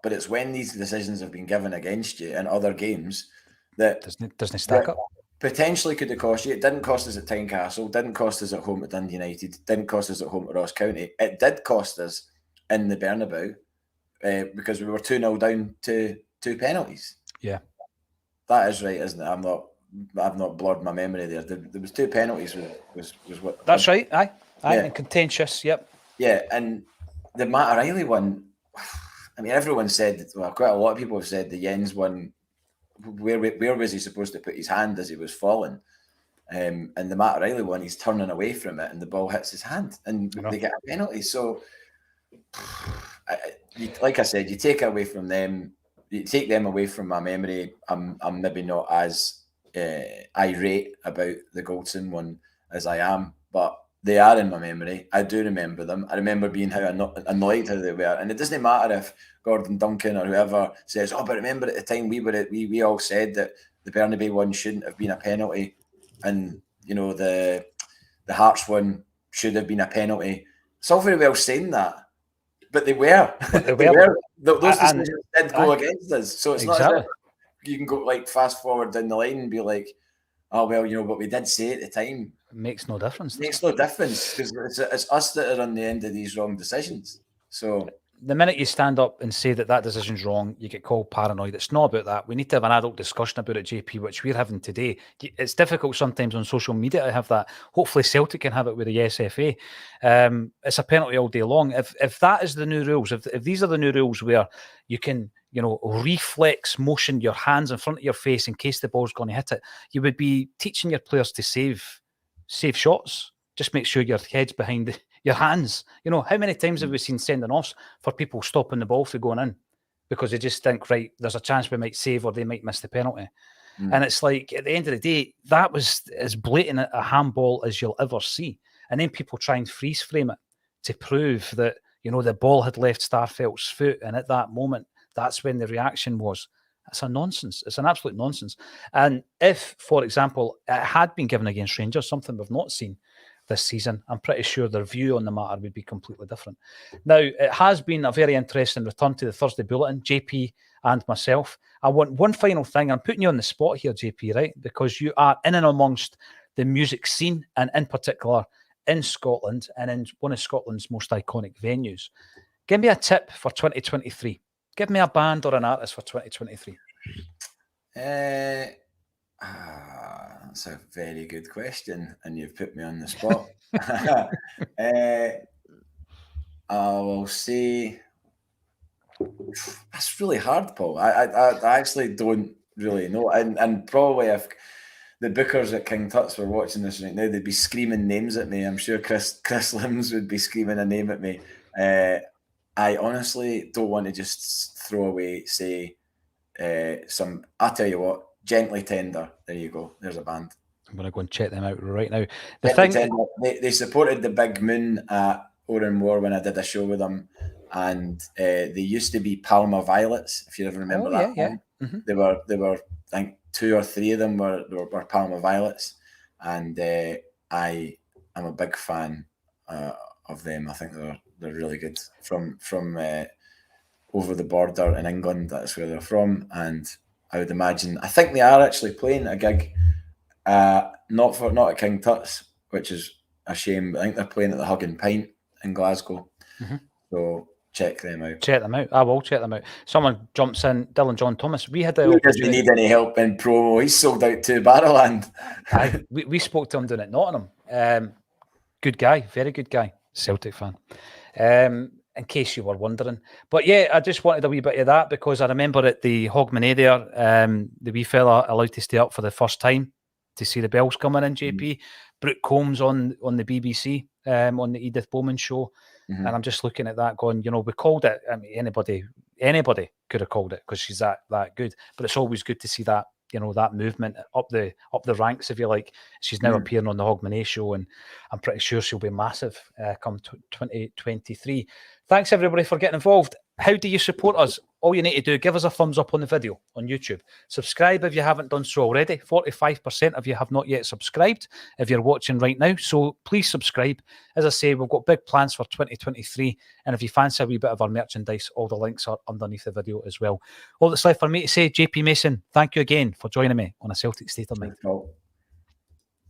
But it's when these decisions have been given against you in other games that doesn't stack up. Potentially could have cost you. It didn't cost us at Tynecastle, didn't cost us at home at Dundee United, didn't cost us at home at Ross County. It did cost us in the Bernabeu because we were 2-0 down to two penalties. Yeah. That is right, isn't it? I've not blurred my memory there. There was two penalties. Was what? That's right. Aye, and contentious. Yep. Yeah, and the Matt O'Reilly one. I mean, everyone said. Well, quite a lot of people have said the Jens one. Where was he supposed to put his hand as he was falling? And the Matt O'Reilly one, he's turning away from it, and the ball hits his hand, and they get a penalty. So, like I said, you take away from them. You take them away from my memory. I'm maybe not as irate about the Goldson one as I am, but they are in my memory. I do remember them. I remember being how annoyed how they were, and it doesn't matter if Gordon Duncan or whoever says, "Oh, but remember at the time we all said that the Bernabei one shouldn't have been a penalty, and the Hearts one should have been a penalty." It's all very well saying that. But they were. Those decisions did go against us. So it's not as if you can go fast forward down the line and be like, oh, well, what we did say at the time. It makes no difference. It makes no difference because it's us that are on the end of these wrong decisions. So the minute you stand up and say that decision's wrong, you get called paranoid. It's not about that. We need to have an adult discussion about it, JP, which we're having today. It's difficult sometimes on social media to have that. Hopefully Celtic can have it with the SFA. It's a penalty all day long. If that is the new rules, if these are the new rules where you can, reflex motion your hands in front of your face in case the ball's going to hit it, you would be teaching your players to save shots. Just make sure your head's behind your hands. How many times have we seen sending offs for people stopping the ball from going in because they just think, right, there's a chance we might save or they might miss the penalty. And it's like, at the end of the day, that was as blatant a handball as you'll ever see. And then people try and freeze frame it to prove that, the ball had left Starfelt's foot. And at that moment, that's when the reaction was. It's a nonsense. It's an absolute nonsense. And if, for example, it had been given against Rangers, something we've not seen this season, I'm pretty sure their view on the matter would be completely different. Now, it has been a very interesting return to the Thursday Bulletin, JP and myself. I want one final thing. I'm putting you on the spot here, JP, right? Because you are in and amongst the music scene, and in particular in Scotland and in one of Scotland's most iconic venues. Give me a tip for 2023. Give me a band or an artist for 2023. That's a very good question, and you've put me on the spot. I will say that's really hard, Paul. I actually don't really know, and probably if the bookers at King Tut's were watching this right now, they'd be screaming names at me. I'm sure Chris Limbs would be screaming a name at me. I honestly don't want to just throw away, say, some. I'll tell you what, Gently Tender. There you go. There's a band. I'm going to go and check them out right now. They supported the Big Moon at Oran War when I did a show with them, and they used to be Palma Violets, if you ever remember that. Yeah. Mm-hmm. They were. I think 2 or 3 of them were Palma Violets, and I am a big fan of them. I think they're really good from over the border in England. That's where they're from, and I would imagine. I think they are actually playing a gig. Not at King Tut's, which is a shame. But I think they're playing at the Hug and Pint in Glasgow. Mm-hmm. So check them out. Check them out. I will check them out. Someone jumps in. Dylan John Thomas. We had the. He doesn't need any help in promo. He's sold out to Barrowland. we spoke to him down at Nottingham. Good guy, very good guy. Celtic fan. In case you were wondering, but yeah, I just wanted a wee bit of that because I remember at the Hogmanay there, the wee fella allowed to stay up for the first time to see the bells coming in. JP Brooke Combs on the BBC on the Edith Bowman show, and I'm just looking at that, going, we called it. I mean, anybody could have called it because she's that good. But it's always good to see that that movement up the ranks, if you like. She's now appearing on the Hogmanay show, and I'm pretty sure she'll be massive come 2023. Thanks everybody for getting involved. How do you support us? All you need to do, give us a thumbs up on the video on YouTube. Subscribe if you haven't done so already. 45% of you have not yet subscribed if you're watching right now. So please subscribe. As I say, we've got big plans for 2023. And if you fancy a wee bit of our merchandise, all the links are underneath the video as well. All that's left for me to say, JP Mason, thank you again for joining me on A Celtic State of Mind.